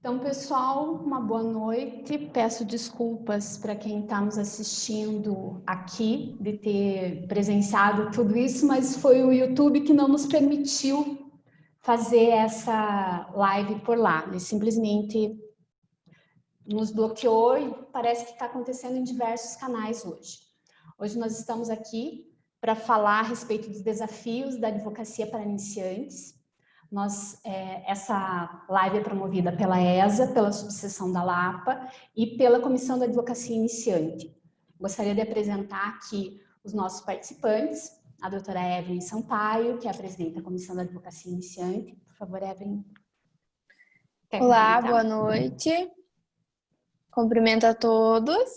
Então, pessoal, uma boa noite. Peço desculpas para quem está nos assistindo aqui de ter presenciado tudo isso, mas foi o YouTube que não nos permitiu fazer essa live por lá. Ele simplesmente nos bloqueou e parece que está acontecendo em diversos canais hoje. Hoje nós estamos aqui para falar a respeito dos desafios da advocacia para iniciantes. Essa live é promovida pela ESA, pela subseção da Lapa e pela Comissão da Advocacia Iniciante. Gostaria de apresentar aqui os nossos participantes, a doutora Evelyn Sampaio, que é a presidente da Comissão da Advocacia Iniciante. Por favor, Evelyn. Olá, boa noite. Cumprimento a todos.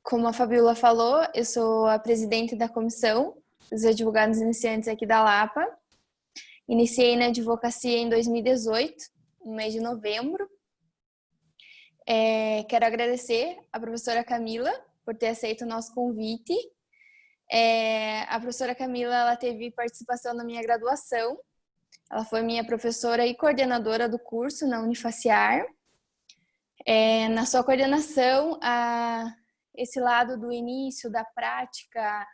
Como a Fabiola falou, eu sou a presidente da Comissão dos Advogados Iniciantes aqui da Lapa. Iniciei na advocacia em 2018, no mês de novembro. Quero agradecer à professora Camila por ter aceito o nosso convite. A professora Camila, ela teve participação na minha graduação. Ela foi minha professora e coordenadora do curso na Unifaciar. Na sua coordenação, esse lado do início, da prática,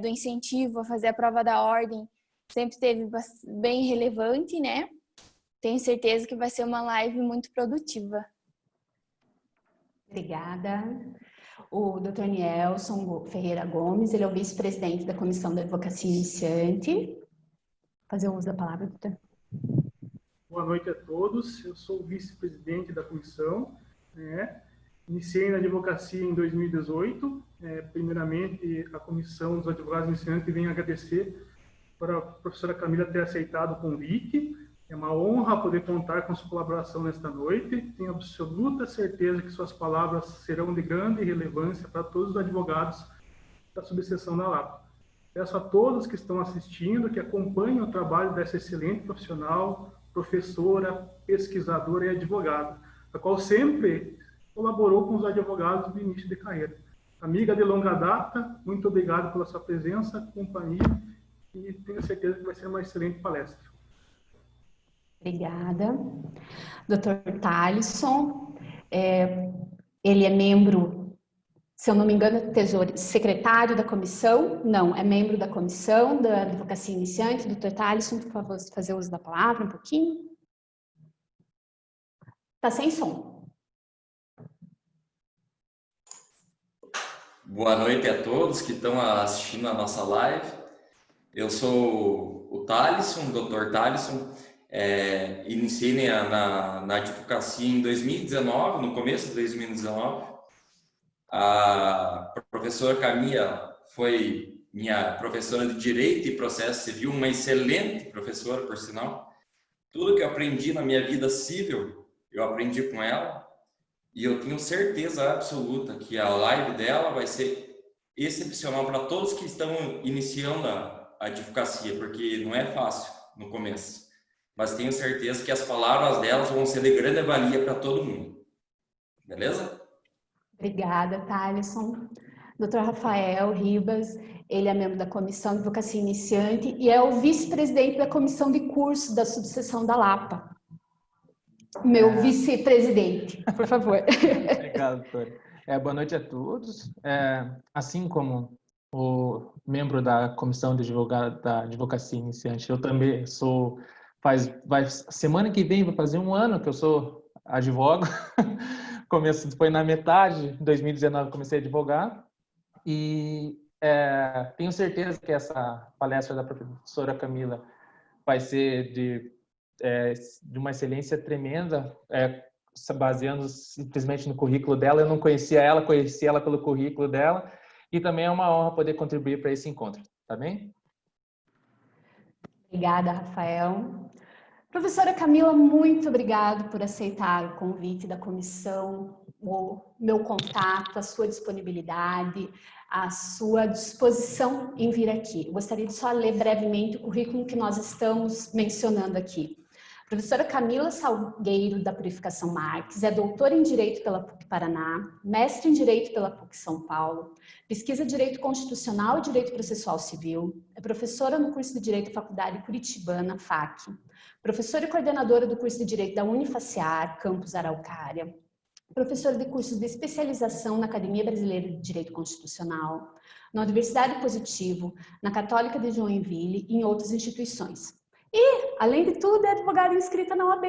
do incentivo a fazer a prova da ordem, sempre esteve bem relevante, né? Tenho certeza que vai ser uma live muito produtiva. Obrigada. O Dr. Nielson Ferreira Gomes, ele é o vice-presidente da Comissão da Advocacia Iniciante. Fazer uso da palavra, doutor. Boa noite a todos. Eu sou o vice-presidente da comissão. Iniciei na advocacia em 2018. Primeiramente, a Comissão dos Advogados Iniciantes vem agradecer para a professora Camila ter aceitado o convite. É uma honra poder contar com sua colaboração nesta noite. Tenho absoluta certeza que suas palavras serão de grande relevância para todos os advogados da subseção da Lapa. Peço a todos que estão assistindo, que acompanhem o trabalho dessa excelente profissional, professora, pesquisadora e advogada, a qual sempre colaborou com os advogados do início de carreira. Amiga de longa data, muito obrigado pela sua presença, companhia, e tenho certeza que vai ser uma excelente palestra. Obrigada. Dr. Thalisson, ele é membro, se eu não me engano, secretário da comissão? Não, é membro da comissão da advocacia iniciante. Dr. Thalisson, por favor, fazer uso da palavra um pouquinho. Está sem som. Boa noite a todos que estão assistindo a nossa live. Eu sou o Thalisson, Dr. Thalisson. Iniciei na advocacia em 2019, no começo de 2019. A professora Camila foi minha professora de Direito e Processo Civil, uma excelente professora, por sinal. Tudo que eu aprendi na minha vida civil, eu aprendi com ela. E eu tenho certeza absoluta que a live dela vai ser excepcional para todos que estão iniciando a advocacia, porque não é fácil no começo. Mas tenho certeza que as palavras delas vão ser de grande valia para todo mundo. Beleza? Obrigada, Thalisson. Dr. Rafael Ribas, ele é membro da Comissão de Advocacia Iniciante e é o vice-presidente da Comissão de Curso da subseção da Lapa. Meu vice-presidente, por favor. Obrigado, doutor. Boa noite a todos. Assim como o membro da Comissão da Advocacia Iniciante, eu também sou... semana que vem vai fazer um ano que eu sou advogado. Foi na metade de 2019 comecei a advogar e tenho certeza que essa palestra da professora Camila vai ser de uma excelência tremenda, baseando simplesmente no currículo dela. Eu não conhecia ela, conheci ela pelo currículo dela e também é uma honra poder contribuir para esse encontro, tá bem? Obrigada, Rafael. Professora Camila, muito obrigado por aceitar o convite da comissão, o meu contato, a sua disponibilidade, a sua disposição em vir aqui. Eu gostaria de só ler brevemente o currículo que nós estamos mencionando aqui. Professora Camila Salgueiro, da Purificação Marques, é doutora em Direito pela PUC Paraná, mestre em Direito pela PUC São Paulo, pesquisa Direito Constitucional e Direito Processual Civil, é professora no curso de Direito da Faculdade Curitibana, FAC, professora e coordenadora do curso de Direito da Unifaciar, Campus Araucária, professora de cursos de especialização na Academia Brasileira de Direito Constitucional, na Universidade Positivo, na Católica de Joinville e em outras instituições. E, além de tudo, é advogada inscrita na OAB.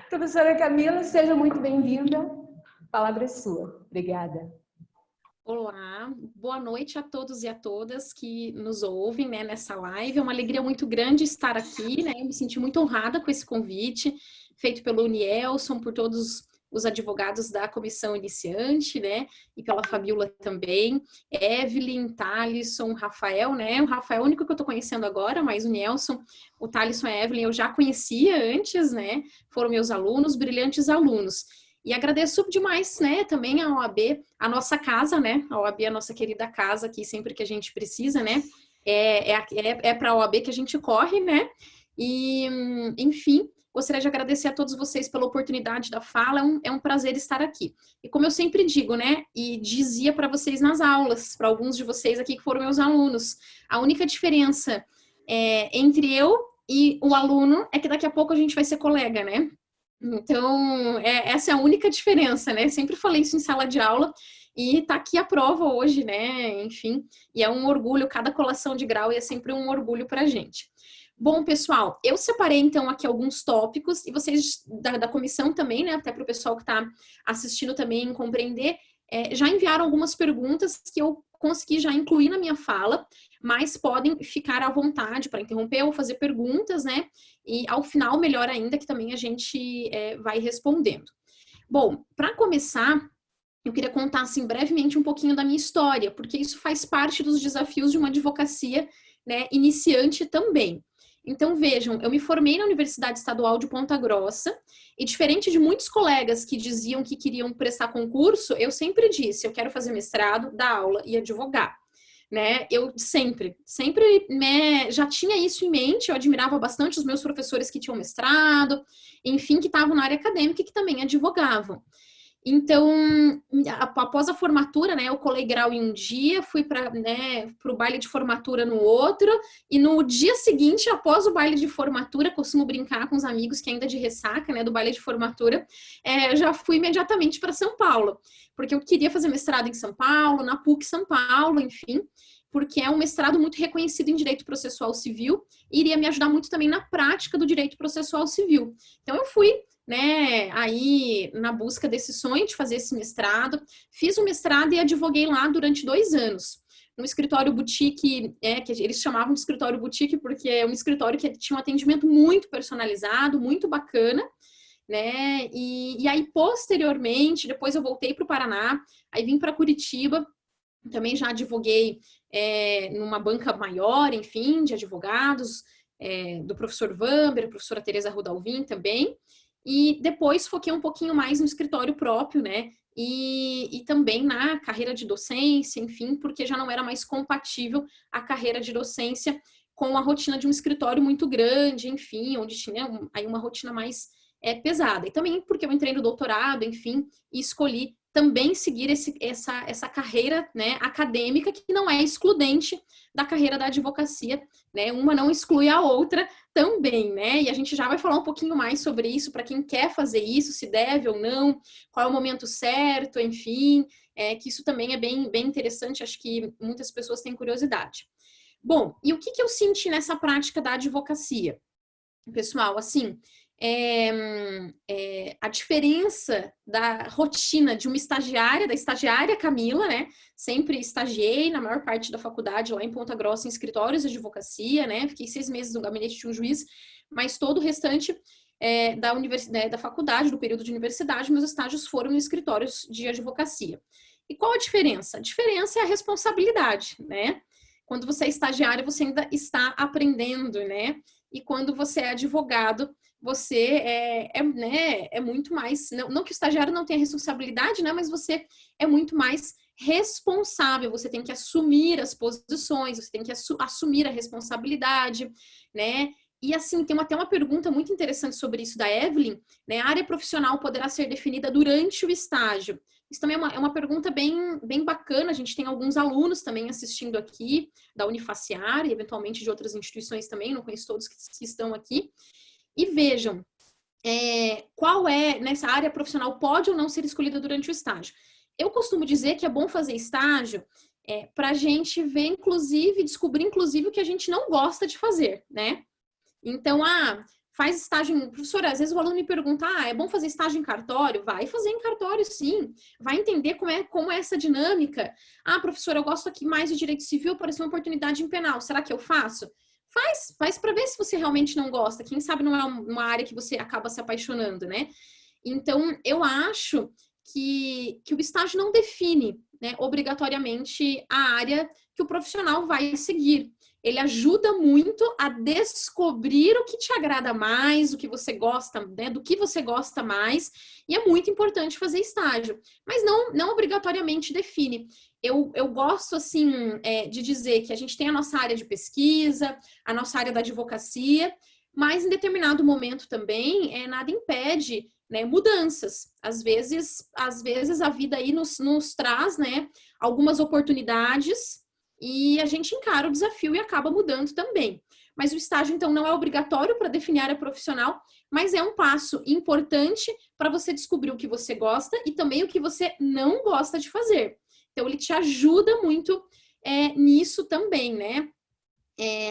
Professora Camila, seja muito bem-vinda. A palavra é sua. Obrigada. Olá, boa noite a todos e a todas que nos ouvem, né, nessa live. É uma alegria muito grande estar aqui, né? Eu me senti muito honrada com esse convite feito pelo Unielson, por todos os advogados da comissão iniciante, né, e pela Fabiola também, Evelyn, Thalisson, Rafael, né, o Rafael é o único que eu tô conhecendo agora, mas o Nelson, o Thalisson e a Evelyn eu já conhecia antes, né, foram meus alunos, brilhantes alunos. E agradeço demais, né, também a OAB, a nossa casa, né, a OAB é a nossa querida casa aqui, sempre que a gente precisa, né, é para a OAB que a gente corre, né, e, enfim, gostaria de agradecer a todos vocês pela oportunidade da fala, é um prazer estar aqui. E como eu sempre digo, né, e dizia para vocês nas aulas, para alguns de vocês aqui que foram meus alunos, a única diferença entre eu e o aluno é que daqui a pouco a gente vai ser colega, né? Então, essa é a única diferença, né? Sempre falei isso em sala de aula e tá aqui a prova hoje, né? Enfim, e é um orgulho, cada colação de grau é sempre um orgulho pra gente. Bom, pessoal, eu separei então aqui alguns tópicos e vocês da comissão também, né, até para o pessoal que está assistindo também compreender, já enviaram algumas perguntas que eu consegui já incluir na minha fala, mas podem ficar à vontade para interromper ou fazer perguntas, né, e ao final, melhor ainda, que também a gente vai respondendo. Bom, para começar, eu queria contar, assim, brevemente um pouquinho da minha história, porque isso faz parte dos desafios de uma advocacia, né, iniciante também. Então, vejam, eu me formei na Universidade Estadual de Ponta Grossa e, diferente de muitos colegas que diziam que queriam prestar concurso, eu sempre disse, eu quero fazer mestrado, dar aula e advogar, né? Eu sempre já tinha isso em mente, eu admirava bastante os meus professores que tinham mestrado, enfim, que estavam na área acadêmica e que também advogavam. Então, após a formatura, né, eu colei grau em um dia, fui para o baile de formatura no outro, e no dia seguinte, após o baile de formatura, costumo brincar com os amigos que ainda de ressaca, né, do baile de formatura, já fui imediatamente para São Paulo, porque eu queria fazer mestrado em São Paulo, na PUC São Paulo, enfim, porque é um mestrado muito reconhecido em Direito Processual Civil, e iria me ajudar muito também na prática do Direito Processual Civil. Então, eu fui, né, aí na busca desse sonho de fazer esse mestrado, fiz o mestrado e advoguei lá durante 2 anos, no escritório boutique, que eles chamavam de escritório boutique porque é um escritório que tinha um atendimento muito personalizado, muito bacana, né, e aí posteriormente, depois eu voltei para o Paraná, aí vim para Curitiba, também já advoguei numa banca maior, enfim, de advogados, do professor Vamber, professora Tereza Rudalvin também, e depois foquei um pouquinho mais no escritório próprio, né, e também na carreira de docência, enfim, porque já não era mais compatível a carreira de docência com a rotina de um escritório muito grande, enfim, onde tinha aí uma rotina mais pesada. E também porque eu entrei no doutorado, enfim, e escolhi também seguir essa carreira, né, acadêmica que não é excludente da carreira da advocacia, né, uma não exclui a outra também, né, e a gente já vai falar um pouquinho mais sobre isso, para quem quer fazer isso, se deve ou não, qual é o momento certo, enfim, que isso também é bem interessante, acho que muitas pessoas têm curiosidade. Bom, e o que eu senti nessa prática da advocacia? Pessoal, assim, a diferença da rotina de uma estagiária, da estagiária Camila, né? Sempre estagiei na maior parte da faculdade lá em Ponta Grossa, em escritórios de advocacia, né? Fiquei 6 meses no gabinete de um juiz, mas todo o restante da faculdade, do período de universidade, meus estágios foram em escritórios de advocacia. E qual a diferença? A diferença é a responsabilidade, né? Quando você é estagiário, você ainda está aprendendo, né? E quando você é advogado, você é muito mais... Não que o estagiário não tenha responsabilidade, né? Mas você é muito mais responsável. Você tem que assumir as posições, você tem que assumir a responsabilidade, né? E assim, tem até uma pergunta muito interessante sobre isso da Evelyn, né? A área profissional poderá ser definida durante o estágio. Isso também é uma pergunta bem bacana. A gente tem alguns alunos também assistindo aqui, da Unifaciar e eventualmente de outras instituições também, não conheço todos que estão aqui. E vejam, qual nessa área profissional pode ou não ser escolhida durante o estágio. Eu costumo dizer que é bom fazer estágio para a gente ver, inclusive, descobrir, inclusive, o que a gente não gosta de fazer, né? Então, faz estágio... Professora, às vezes o aluno me pergunta, é bom fazer estágio em cartório? Vai fazer em cartório, sim. Vai entender como é essa dinâmica. Professora, eu gosto aqui mais de direito civil, apareceu uma oportunidade em penal. Será que eu faço? Faz para ver se você realmente não gosta. Quem sabe não é uma área que você acaba se apaixonando, né? Então, eu acho que o estágio não define, né, obrigatoriamente a área que o profissional vai seguir. Ele ajuda muito a descobrir o que te agrada mais, o que você gosta, né, do que você gosta mais, e é muito importante fazer estágio, mas não obrigatoriamente define. Eu gosto, assim, de dizer que a gente tem a nossa área de pesquisa, a nossa área da advocacia, mas em determinado momento também, nada impede, né, mudanças. Às vezes a vida aí nos traz, né, algumas oportunidades e a gente encara o desafio e acaba mudando também. Mas o estágio, então, não é obrigatório para definir a área profissional, mas é um passo importante para você descobrir o que você gosta e também o que você não gosta de fazer. Então, ele te ajuda muito nisso também, né?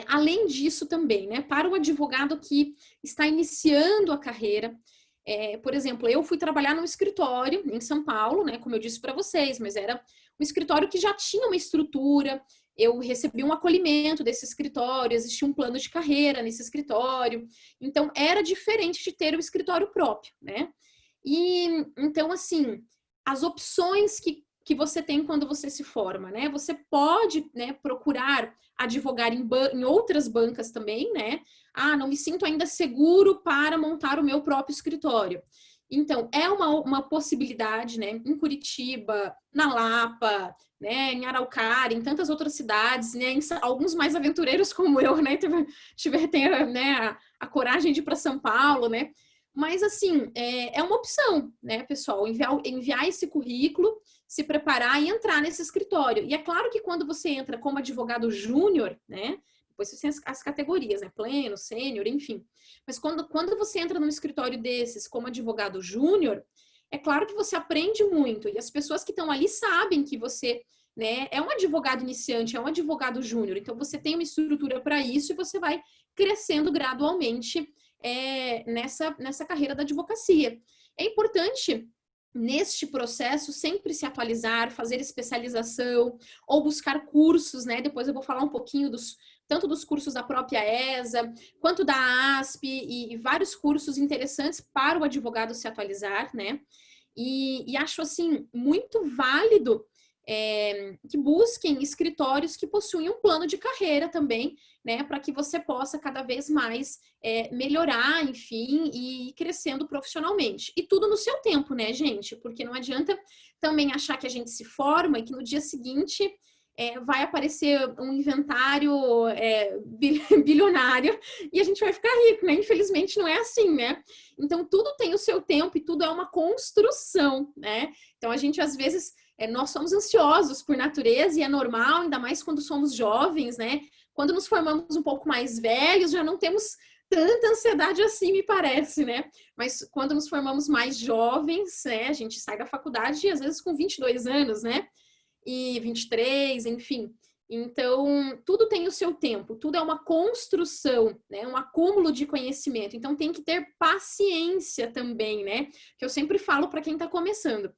Além disso também, né? Para o advogado que está iniciando a carreira, por exemplo, eu fui trabalhar num escritório em São Paulo, né? Como eu disse para vocês, mas era um escritório que já tinha uma estrutura, eu recebi um acolhimento desse escritório, existia um plano de carreira nesse escritório, então era diferente de ter o escritório próprio, né? E então, assim, as opções que você tem quando você se forma, né? Você pode, né, procurar advogar em outras bancas também, né? Não me sinto ainda seguro para montar o meu próprio escritório. Então, é uma possibilidade, né? Em Curitiba, na Lapa, né? Em Araucária, em tantas outras cidades, né? Alguns mais aventureiros como eu, né? Tem, né, a coragem de ir para São Paulo, né? Mas, assim, é uma opção, né, pessoal? Enviar esse currículo, se preparar e entrar nesse escritório. E é claro que quando você entra como advogado júnior, né? Depois você tem as categorias, né? Pleno, sênior, enfim. Mas quando você entra num escritório desses como advogado júnior, é claro que você aprende muito. E as pessoas que estão ali sabem que você, né, é um advogado iniciante, é um advogado júnior. Então, você tem uma estrutura para isso e você vai crescendo gradualmente nessa carreira da advocacia. É importante, neste processo, sempre se atualizar, fazer especialização ou buscar cursos, né? Depois eu vou falar um pouquinho tanto dos cursos da própria ESA, quanto da ASP e vários cursos interessantes para o advogado se atualizar, né? E acho, assim, muito válido que busquem escritórios que possuem um plano de carreira também, né, para que você possa cada vez mais melhorar, enfim, e ir crescendo profissionalmente. E tudo no seu tempo, né, gente? Porque não adianta também achar que a gente se forma e que no dia seguinte vai aparecer um inventário bilionário e a gente vai ficar rico, né? Infelizmente não é assim, né? Então tudo tem o seu tempo e tudo é uma construção, né? Então a gente às vezes nós somos ansiosos por natureza e é normal, ainda mais quando somos jovens, né? Quando nos formamos um pouco mais velhos, já não temos tanta ansiedade assim, me parece, né? Mas quando nos formamos mais jovens, né? A gente sai da faculdade, às vezes com 22 anos, né? E 23, enfim. Então, tudo tem o seu tempo, tudo é uma construção, né? Um acúmulo de conhecimento. Então, tem que ter paciência também, né? Que eu sempre falo para quem está começando.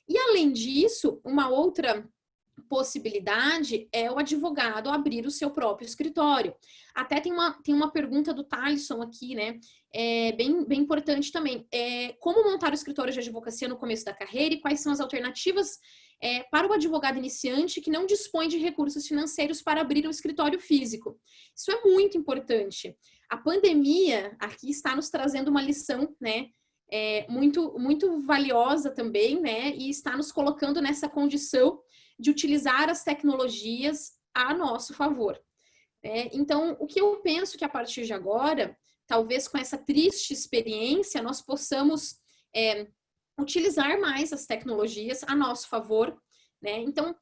E, além disso, uma outra possibilidade é o advogado abrir o seu próprio escritório. Até tem uma pergunta do Thalisson aqui, né? Bem importante também. Como montar o escritório de advocacia no começo da carreira e quais são as alternativas para o advogado iniciante que não dispõe de recursos financeiros para abrir um escritório físico? Isso é muito importante. A pandemia aqui está nos trazendo uma lição, né? Muito, muito valiosa também, né? E está nos colocando nessa condição de utilizar as tecnologias a nosso favor. Então, o que eu penso que a partir de agora, talvez com essa triste experiência, nós possamos utilizar mais as tecnologias a nosso favor, né? Então,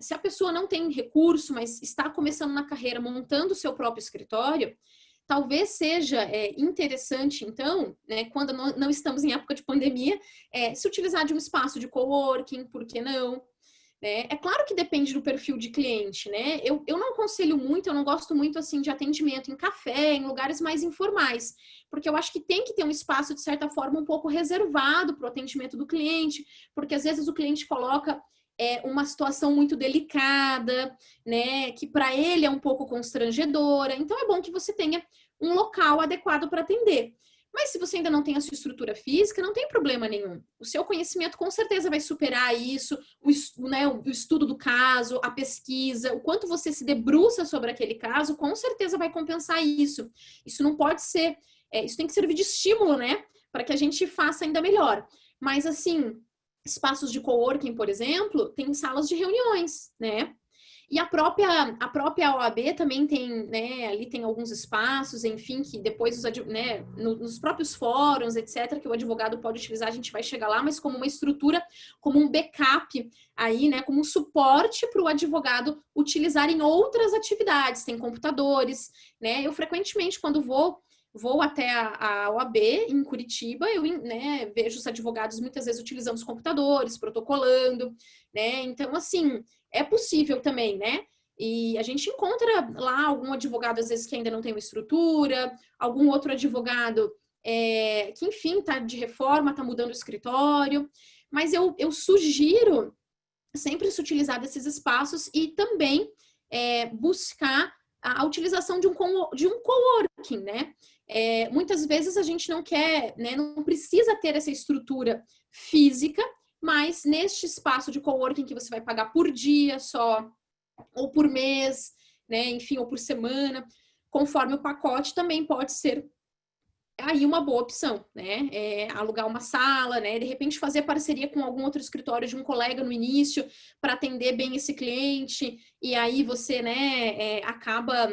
se a pessoa não tem recurso, mas está começando na carreira, montando o seu próprio escritório, talvez seja interessante, então, né, quando não estamos em época de pandemia, se utilizar de um espaço de coworking, por que não? É claro que depende do perfil de cliente, né? Eu não aconselho muito, eu não gosto muito, assim, de atendimento em café, em lugares mais informais, porque eu acho que tem que ter um espaço, de certa forma, um pouco reservado para o atendimento do cliente, porque às vezes o cliente coloca uma situação muito delicada, né? Que para ele é um pouco constrangedora. Então é bom que você tenha um local adequado para atender. Mas se você ainda não tem a sua estrutura física, não tem problema nenhum. O seu conhecimento com certeza vai superar isso, o estudo do caso, a pesquisa, o quanto você se debruça sobre aquele caso, com certeza vai compensar isso. Isso não pode ser, isso tem que servir de estímulo, né? Para que a gente faça ainda melhor. Mas assim, espaços de coworking, por exemplo, tem salas de reuniões, né? E a própria OAB também tem, né, ali tem alguns espaços, enfim, que depois, né, nos próprios fóruns, etc., que o advogado pode utilizar, a gente vai chegar lá, mas como uma estrutura, como um backup aí, né, como um suporte para o advogado utilizar em outras atividades, tem computadores, né, eu frequentemente, quando vou até a OAB em Curitiba, eu, né, vejo os advogados muitas vezes utilizando os computadores, protocolando, né, então, assim, é possível também, né? E a gente encontra lá algum advogado, às vezes, que ainda não tem uma estrutura, algum outro advogado que, enfim, está de reforma, está mudando o escritório. Mas eu sugiro sempre se utilizar desses espaços e também buscar a utilização de um coworking, né? Muitas vezes a gente não quer, né, não precisa ter essa estrutura física, mas neste espaço de coworking que você vai pagar por dia só, ou por mês, né, enfim, ou por semana, conforme o pacote, também pode ser aí uma boa opção, né? Alugar uma sala, né? De repente fazer parceria com algum outro escritório de um colega no início para atender bem esse cliente, e aí você, né, acaba,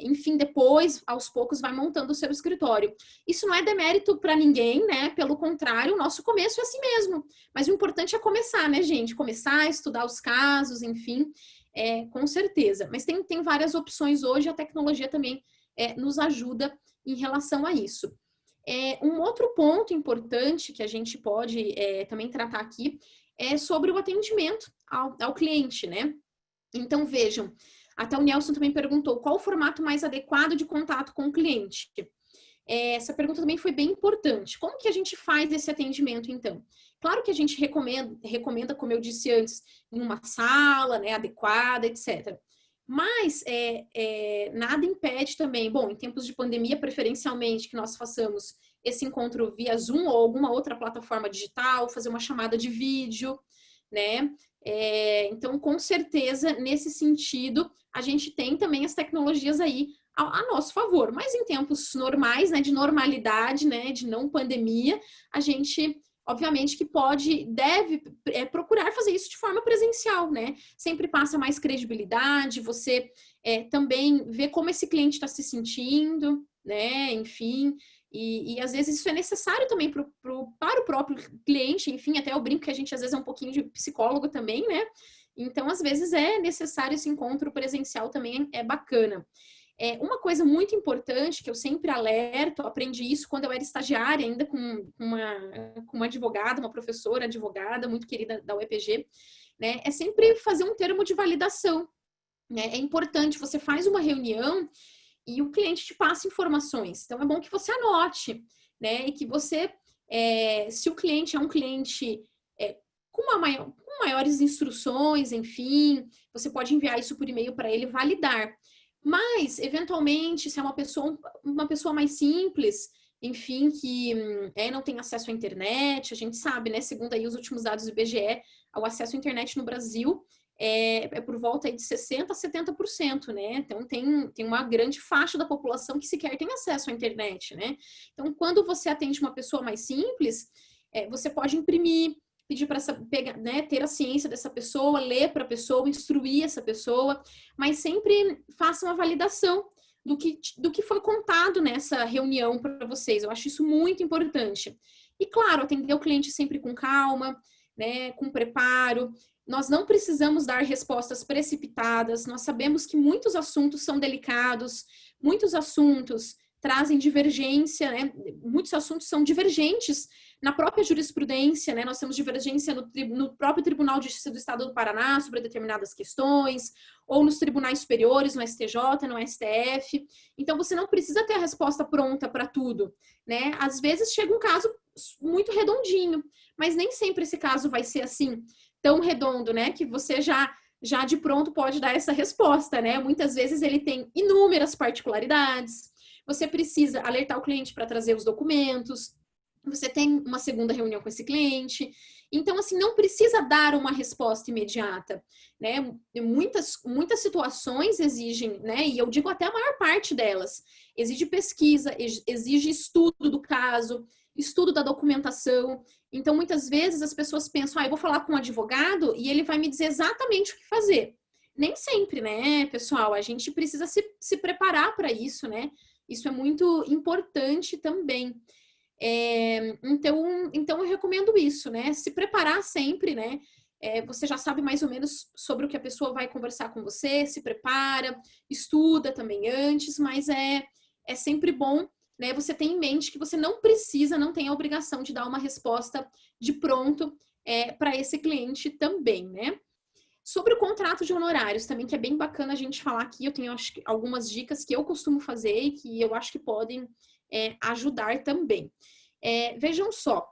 enfim, depois, aos poucos, vai montando o seu escritório. Isso não é demérito para ninguém, né? Pelo contrário, o nosso começo é assim mesmo. Mas o importante é começar, né, gente? Começar a estudar os casos, enfim, com certeza. Mas tem várias opções hoje, a tecnologia também nos ajuda em relação a isso. Um outro ponto importante que a gente pode também tratar aqui é sobre o atendimento ao cliente, né? Então, vejam, até o Nelson também perguntou qual o formato mais adequado de contato com o cliente. Essa pergunta também foi bem importante. Como que a gente faz esse atendimento, então? Claro que a gente recomenda, como eu disse antes, em uma sala, né, adequada, etc. Mas nada impede também, bom, em tempos de pandemia, preferencialmente, que nós façamos esse encontro via Zoom ou alguma outra plataforma digital, fazer uma chamada de vídeo, né? Então, com certeza, nesse sentido, a gente tem também as tecnologias aí a nosso favor. Mas em tempos normais, né, de normalidade, né, de não pandemia, a gente... obviamente que deve procurar fazer isso de forma presencial, né? Sempre passa mais credibilidade, você também vê como esse cliente está se sentindo, né? Enfim, e às vezes isso é necessário também para o próprio cliente, enfim, até eu brinco que a gente às vezes é um pouquinho de psicólogo também, né? Então, às vezes é necessário esse encontro presencial também, é bacana. Uma coisa muito importante que eu sempre alerto, aprendi isso quando eu era estagiária ainda com uma advogada, uma professora advogada muito querida da UEPG, né? É sempre fazer um termo de validação, né? É importante, você faz uma reunião e o cliente te passa informações. Então, é bom que você anote, né? E que você, se o cliente é um cliente com maiores instruções, enfim, você pode enviar isso por e-mail para ele validar. Mas, eventualmente, se é uma pessoa mais simples, enfim, que não tem acesso à internet, a gente sabe, né, segundo aí os últimos dados do IBGE, o acesso à internet no Brasil é por volta aí de 60% a 70%, né? Então, tem uma grande faixa da população que sequer tem acesso à internet, né? Então, quando você atende uma pessoa mais simples, você pode imprimir pedir para né, ter a ciência dessa pessoa, ler para a pessoa, instruir essa pessoa, mas sempre faça uma validação do que foi contado nessa reunião para vocês. Eu acho isso muito importante. E, claro, atender o cliente sempre com calma, né, com preparo. Nós não precisamos dar respostas precipitadas. Nós sabemos que muitos assuntos são delicados, muitos assuntos trazem divergência, né? Muitos assuntos são divergentes na própria jurisprudência, né? Nós temos divergência no próprio Tribunal de Justiça do Estado do Paraná sobre determinadas questões, ou nos tribunais superiores, no STJ, no STF. Então, você não precisa ter a resposta pronta para tudo, né? Às vezes chega um caso muito redondinho, mas nem sempre esse caso vai ser assim, tão redondo, né? Que você já de pronto pode dar essa resposta, né? Muitas vezes ele tem inúmeras particularidades. Você precisa alertar o cliente para trazer os documentos, você tem uma segunda reunião com esse cliente. Então, assim, não precisa dar uma resposta imediata, né? Muitas situações exigem, né? E eu digo até a maior parte delas, exige pesquisa, exige estudo do caso, estudo da documentação. Então, muitas vezes as pessoas pensam, eu vou falar com um advogado e ele vai me dizer exatamente o que fazer. Nem sempre, né, pessoal? A gente precisa se preparar para isso, né? Isso é muito importante também. Então eu recomendo isso, né? Se preparar sempre, né? Você já sabe mais ou menos sobre o que a pessoa vai conversar com você, se prepara, estuda também antes, mas é sempre bom, né? Você tem em mente que você não tem a obrigação de dar uma resposta de pronto para esse cliente também, né? Sobre o contrato de honorários também, que é bem bacana a gente falar aqui, eu tenho acho, algumas dicas que eu costumo fazer e que eu acho que podem ajudar também. Vejam só,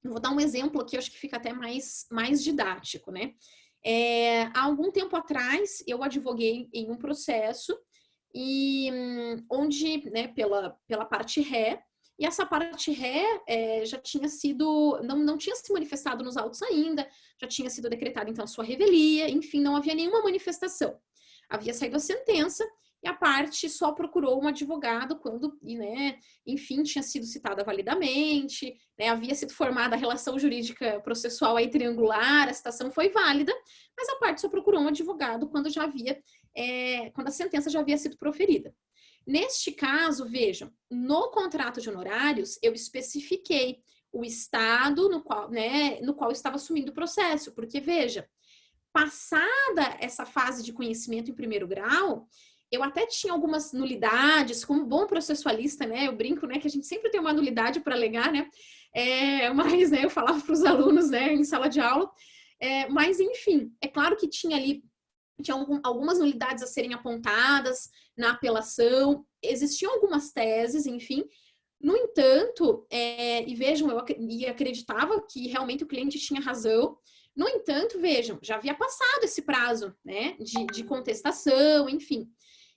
eu vou dar um exemplo aqui, eu acho que fica até mais didático, né? Há algum tempo atrás, eu advoguei em um processo onde, né, pela parte ré, e essa parte ré já tinha sido, não tinha se manifestado nos autos ainda, já tinha sido decretada então a sua revelia, enfim, não havia nenhuma manifestação. Havia saído a sentença e a parte só procurou um advogado quando, né, enfim, tinha sido citada validamente, né, havia sido formada a relação jurídica processual aí triangular, a citação foi válida, mas a parte só procurou um advogado quando quando a sentença já havia sido proferida. Neste caso, vejam, no contrato de honorários, eu especifiquei o estado no qual estava assumindo o processo, porque, veja, passada essa fase de conhecimento em primeiro grau, eu até tinha algumas nulidades, como bom processualista, né? Eu brinco, né, que a gente sempre tem uma nulidade para alegar, né? Mas, né, eu falava para os alunos, né, em sala de aula, mas, enfim, é claro que tinha algumas nulidades a serem apontadas na apelação, existiam algumas teses, enfim. No entanto, e vejam, eu acreditava que realmente o cliente tinha razão. No entanto, vejam, já havia passado esse prazo, né, de contestação, enfim.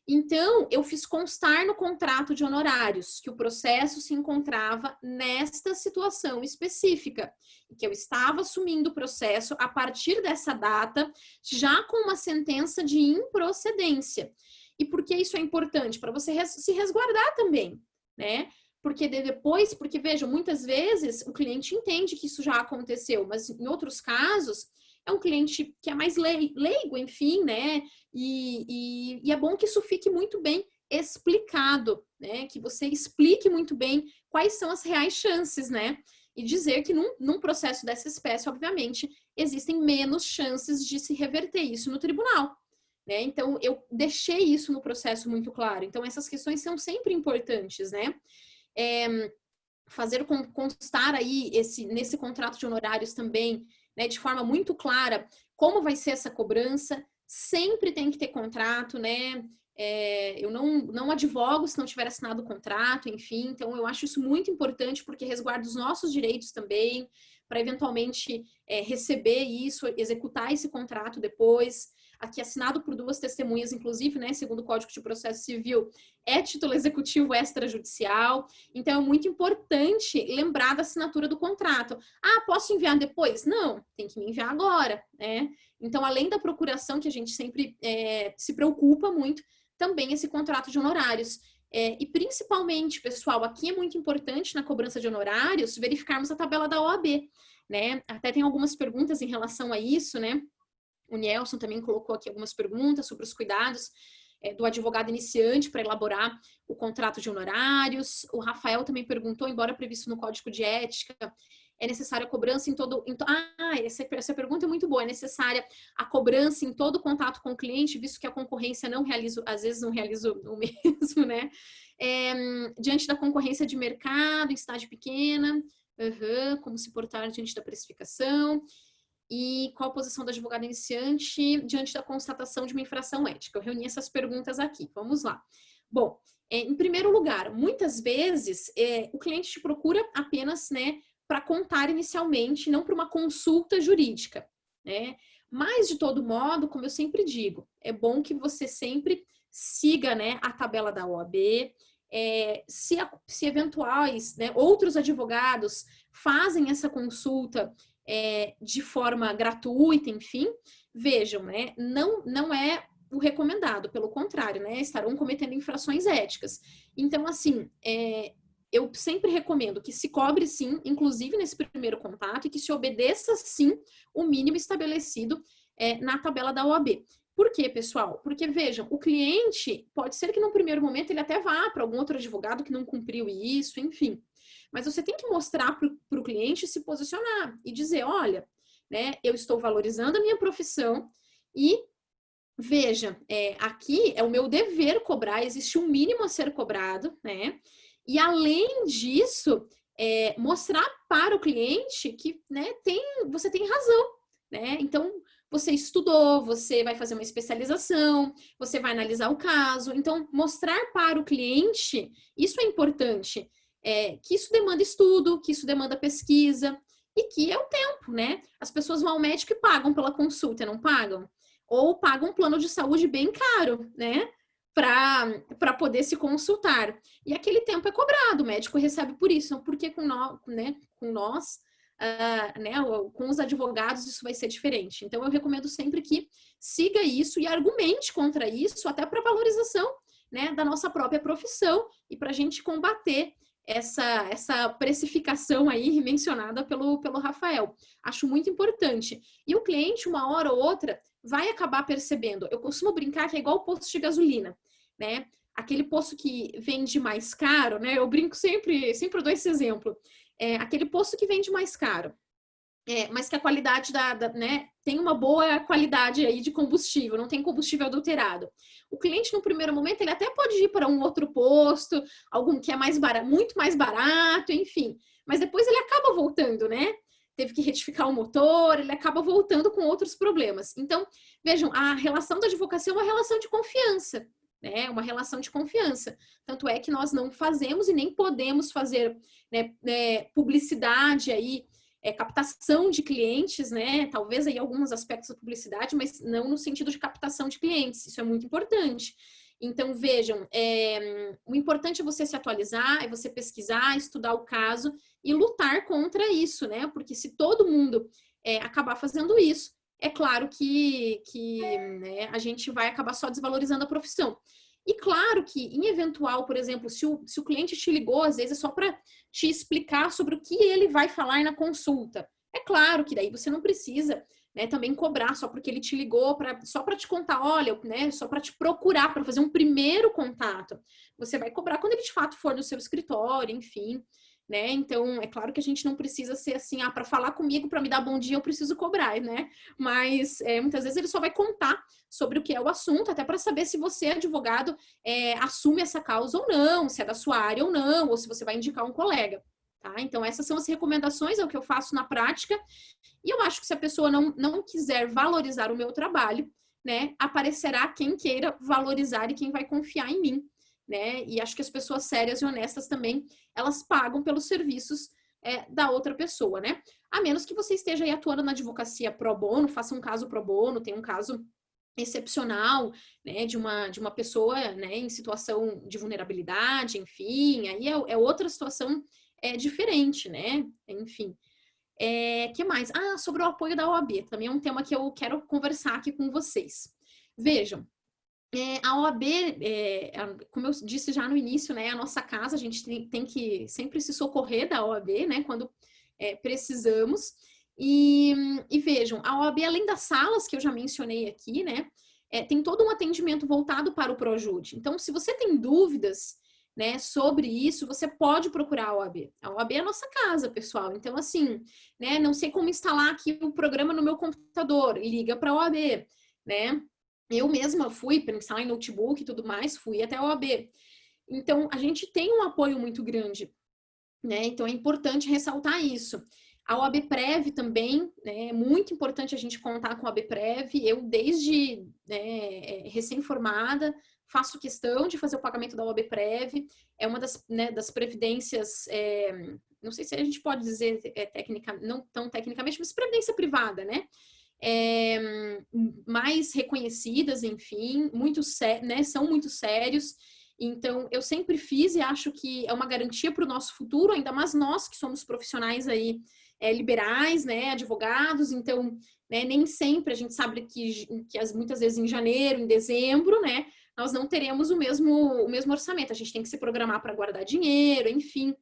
Então, eu fiz constar no contrato de honorários que o processo se encontrava nesta situação específica, e que eu estava assumindo o processo a partir dessa data, já com uma sentença de improcedência. E por que isso é importante? Para você se resguardar também, né? Porque vejam, muitas vezes o cliente entende que isso já aconteceu, mas em outros casos é um cliente que é mais leigo, enfim, né? E é bom que isso fique muito bem explicado, né? Que você explique muito bem quais são as reais chances, né? E dizer que num processo dessa espécie, obviamente, existem menos chances de se reverter isso no tribunal, né? Então, eu deixei isso no processo muito claro. Então, essas questões são sempre importantes, né? Fazer constar aí nesse contrato de honorários também, né, de forma muito clara, como vai ser essa cobrança. Sempre tem que ter contrato, né? Eu não advogo se não tiver assinado o contrato, enfim. Então, eu acho isso muito importante porque resguarda os nossos direitos também, para eventualmente receber isso, executar esse contrato depois. Aqui assinado por 2 testemunhas, inclusive, né, segundo o Código de Processo Civil, é título executivo extrajudicial. Então, é muito importante lembrar da assinatura do contrato. Posso enviar depois? Não, tem que me enviar agora, né? Então, além da procuração, que a gente sempre se preocupa muito, também esse contrato de honorários. E principalmente, pessoal, aqui é muito importante na cobrança de honorários verificarmos a tabela da OAB. né? Até tem algumas perguntas em relação a isso, né? O Nelson também colocou aqui algumas perguntas sobre os cuidados do advogado iniciante para elaborar o contrato de honorários. O Rafael também perguntou, embora previsto no Código de Ética, é necessária a cobrança em todo... essa pergunta é muito boa. É necessária a cobrança em todo contato com o cliente, visto que a concorrência não realiza, às vezes não realiza o mesmo, né? Diante da concorrência de mercado, em cidade pequena, como se portar diante da precificação... E qual a posição do advogado iniciante diante da constatação de uma infração ética? Eu reuni essas perguntas aqui. Vamos lá. Bom, em primeiro lugar, muitas vezes o cliente te procura apenas, né, para contar inicialmente, não para uma consulta jurídica, né? Mas, de todo modo, como eu sempre digo, é bom que você sempre siga, né, a tabela da OAB. Se eventuais, né, outros advogados fazem essa consulta de forma gratuita, enfim, vejam, né? Não é o recomendado, pelo contrário, né? Estarão cometendo infrações éticas. Então, assim, eu sempre recomendo que se cobre sim, inclusive nesse primeiro contato, e que se obedeça sim o mínimo estabelecido na tabela da OAB. Por quê, pessoal? Porque, vejam, o cliente, pode ser que no primeiro momento ele até vá para algum outro advogado que não cumpriu isso, enfim. Mas você tem que mostrar para o cliente se posicionar e dizer, olha, né, eu estou valorizando a minha profissão e, veja, aqui é o meu dever cobrar, existe um mínimo a ser cobrado, né? E, além disso, mostrar para o cliente que, né, você tem razão, né? Então, você estudou, você vai fazer uma especialização, você vai analisar o caso. Então, mostrar para o cliente, isso é importante, que isso demanda estudo, que isso demanda pesquisa e que é o tempo, né? As pessoas vão ao médico e pagam pela consulta, não pagam? Ou pagam um plano de saúde bem caro, né? Para poder se consultar. E aquele tempo é cobrado, o médico recebe por isso. Então, por que com nós, né? Com os advogados isso vai ser diferente. Então, eu recomendo sempre que siga isso e argumente contra isso, até para valorização, né, da nossa própria profissão e para a gente combater essa precificação aí mencionada pelo Rafael. Acho muito importante. E o cliente, uma hora ou outra, vai acabar percebendo. Eu costumo brincar que é igual o posto de gasolina, né? Aquele posto que vende mais caro, né? Eu brinco sempre dou esse exemplo. Aquele posto que vende mais caro, mas que a qualidade né, tem uma boa qualidade aí de combustível, não tem combustível adulterado. O cliente, no primeiro momento, ele até pode ir para um outro posto, algum que é mais barato, muito mais barato, enfim. Mas depois ele acaba voltando, né? Teve que retificar o motor, ele acaba voltando com outros problemas. Então, vejam, a relação da advocacia é uma relação de confiança, né? Uma relação de confiança. Tanto é que nós não fazemos e nem podemos fazer, né, publicidade aí, captação de clientes, né? Talvez aí alguns aspectos da publicidade, mas não no sentido de captação de clientes. Isso é muito importante. Então, vejam, o importante é você se atualizar, é você pesquisar, estudar o caso e lutar contra isso, né? Porque se todo mundo acabar fazendo isso, é claro que né, a gente vai acabar só desvalorizando a profissão. E claro que, em eventual, por exemplo, se o cliente te ligou, às vezes é só para te explicar sobre o que ele vai falar na consulta. É claro que daí você não precisa, né, também cobrar só porque ele te ligou, só para te contar, olha, né, só para te procurar, para fazer um primeiro contato. Você vai cobrar quando ele de fato for no seu escritório, enfim. Né? Então, é claro que a gente não precisa ser assim, para falar comigo, para me dar bom dia, eu preciso cobrar, né? Mas muitas vezes ele só vai contar sobre o que é o assunto, até para saber se você, advogado, assume essa causa ou não, se é da sua área ou não, ou se você vai indicar um colega. Tá? Então, essas são as recomendações, é o que eu faço na prática. E eu acho que se a pessoa não quiser valorizar o meu trabalho, né, aparecerá quem queira valorizar e quem vai confiar em mim. Né? E acho que as pessoas sérias e honestas também, elas pagam pelos serviços da outra pessoa, né? A menos que você esteja aí atuando na advocacia pro bono, faça um caso pro bono, tem um caso excepcional, né, de uma pessoa, né, em situação de vulnerabilidade, enfim, aí é outra situação diferente, né? Enfim. Que mais? Sobre o apoio da OAB, também é um tema que eu quero conversar aqui com vocês. Vejam, a OAB, como eu disse já no início, né, a nossa casa, a gente tem que sempre se socorrer da OAB, né, quando precisamos. E vejam, a OAB, além das salas que eu já mencionei aqui, né, tem todo um atendimento voltado para o Projude. Então, se você tem dúvidas, né, sobre isso, você pode procurar a OAB. A OAB é a nossa casa, pessoal. Então, assim, né, não sei como instalar aqui o programa no meu computador, liga para a OAB, né? Eu mesma fui para instalar em notebook e tudo mais, fui até a OAB. Então, a gente tem um apoio muito grande, né? Então, é importante ressaltar isso. A OAB-Prev também, né? É muito importante a gente contar com a OAB-Prev. Eu, desde recém-formada, faço questão de fazer o pagamento da OAB-Prev. É uma das, né, das previdências, não sei se a gente pode dizer não tão tecnicamente, mas previdência privada, né? Mais reconhecidas, enfim, né? São muito sérios. Então, eu sempre fiz e acho que é uma garantia para o nosso futuro, ainda mais nós que somos profissionais aí liberais, né, advogados. Então, né, nem sempre a gente sabe que muitas vezes em janeiro, em dezembro, né, nós não teremos o mesmo orçamento. A gente tem que se programar para guardar dinheiro, enfim.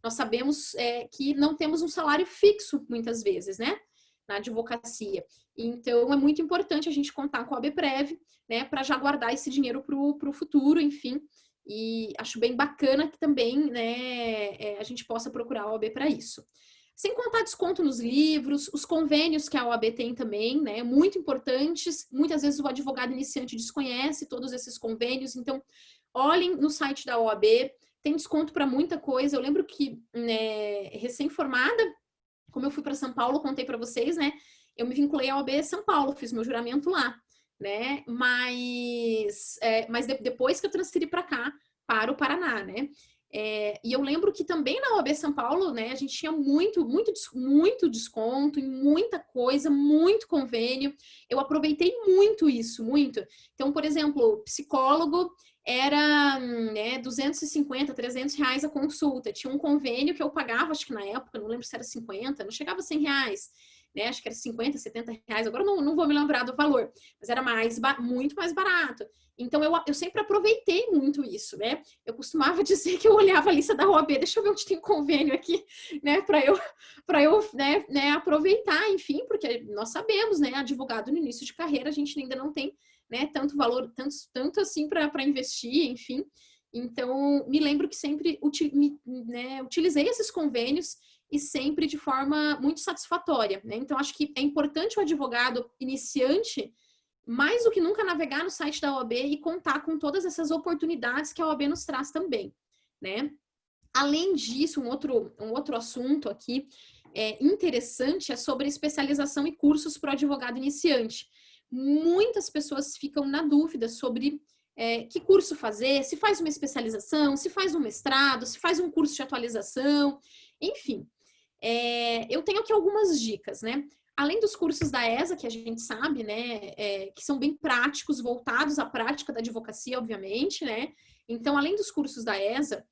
Nós sabemos que não temos um salário fixo, muitas vezes, né, na advocacia. Então, é muito importante a gente contar com a OAB-Prev, né, para já guardar esse dinheiro para o futuro, enfim. E acho bem bacana que também, né, a gente possa procurar a OAB para isso. Sem contar desconto nos livros, os convênios que a OAB tem também, né, muito importantes. Muitas vezes o advogado iniciante desconhece todos esses convênios, então olhem no site da OAB, tem desconto para muita coisa. Eu lembro que, né, recém-formada, como eu fui para São Paulo, contei para vocês, né, eu me vinculei à OAB São Paulo, fiz meu juramento lá, né, mas depois que eu transferi para cá, para o Paraná, né. E eu lembro que também na OAB São Paulo, né, a gente tinha muito desconto em muita coisa, muito convênio. Eu aproveitei muito isso, muito. Então, por exemplo, psicólogo era, né, 250, 300 reais a consulta. Tinha um convênio que eu pagava, acho que na época, não lembro se era 50, não chegava a 100 reais. Né, acho que era 50, 70 reais, agora não vou me lembrar do valor, mas era muito mais barato. Então, eu sempre aproveitei muito isso, né? Eu costumava dizer que eu olhava a lista da OAB, deixa eu ver onde tem convênio aqui, né? Para eu né, aproveitar, enfim, porque nós sabemos, né? Advogado no início de carreira, a gente ainda não tem, né, tanto valor, tanto assim para investir, enfim. Então, me lembro que sempre utilizei esses convênios e sempre de forma muito satisfatória, né? Então, acho que é importante o advogado iniciante, mais do que nunca, navegar no site da OAB e contar com todas essas oportunidades que a OAB nos traz também, né? Além disso, um outro assunto aqui interessante é sobre especialização e cursos para o advogado iniciante. Muitas pessoas ficam na dúvida sobre que curso fazer, se faz uma especialização, se faz um mestrado, se faz um curso de atualização, enfim. Eu tenho aqui algumas dicas, né? Além dos cursos da ESA, que a gente sabe, né, que são bem práticos, voltados à prática da advocacia, obviamente, né? Então, além dos cursos da ESA,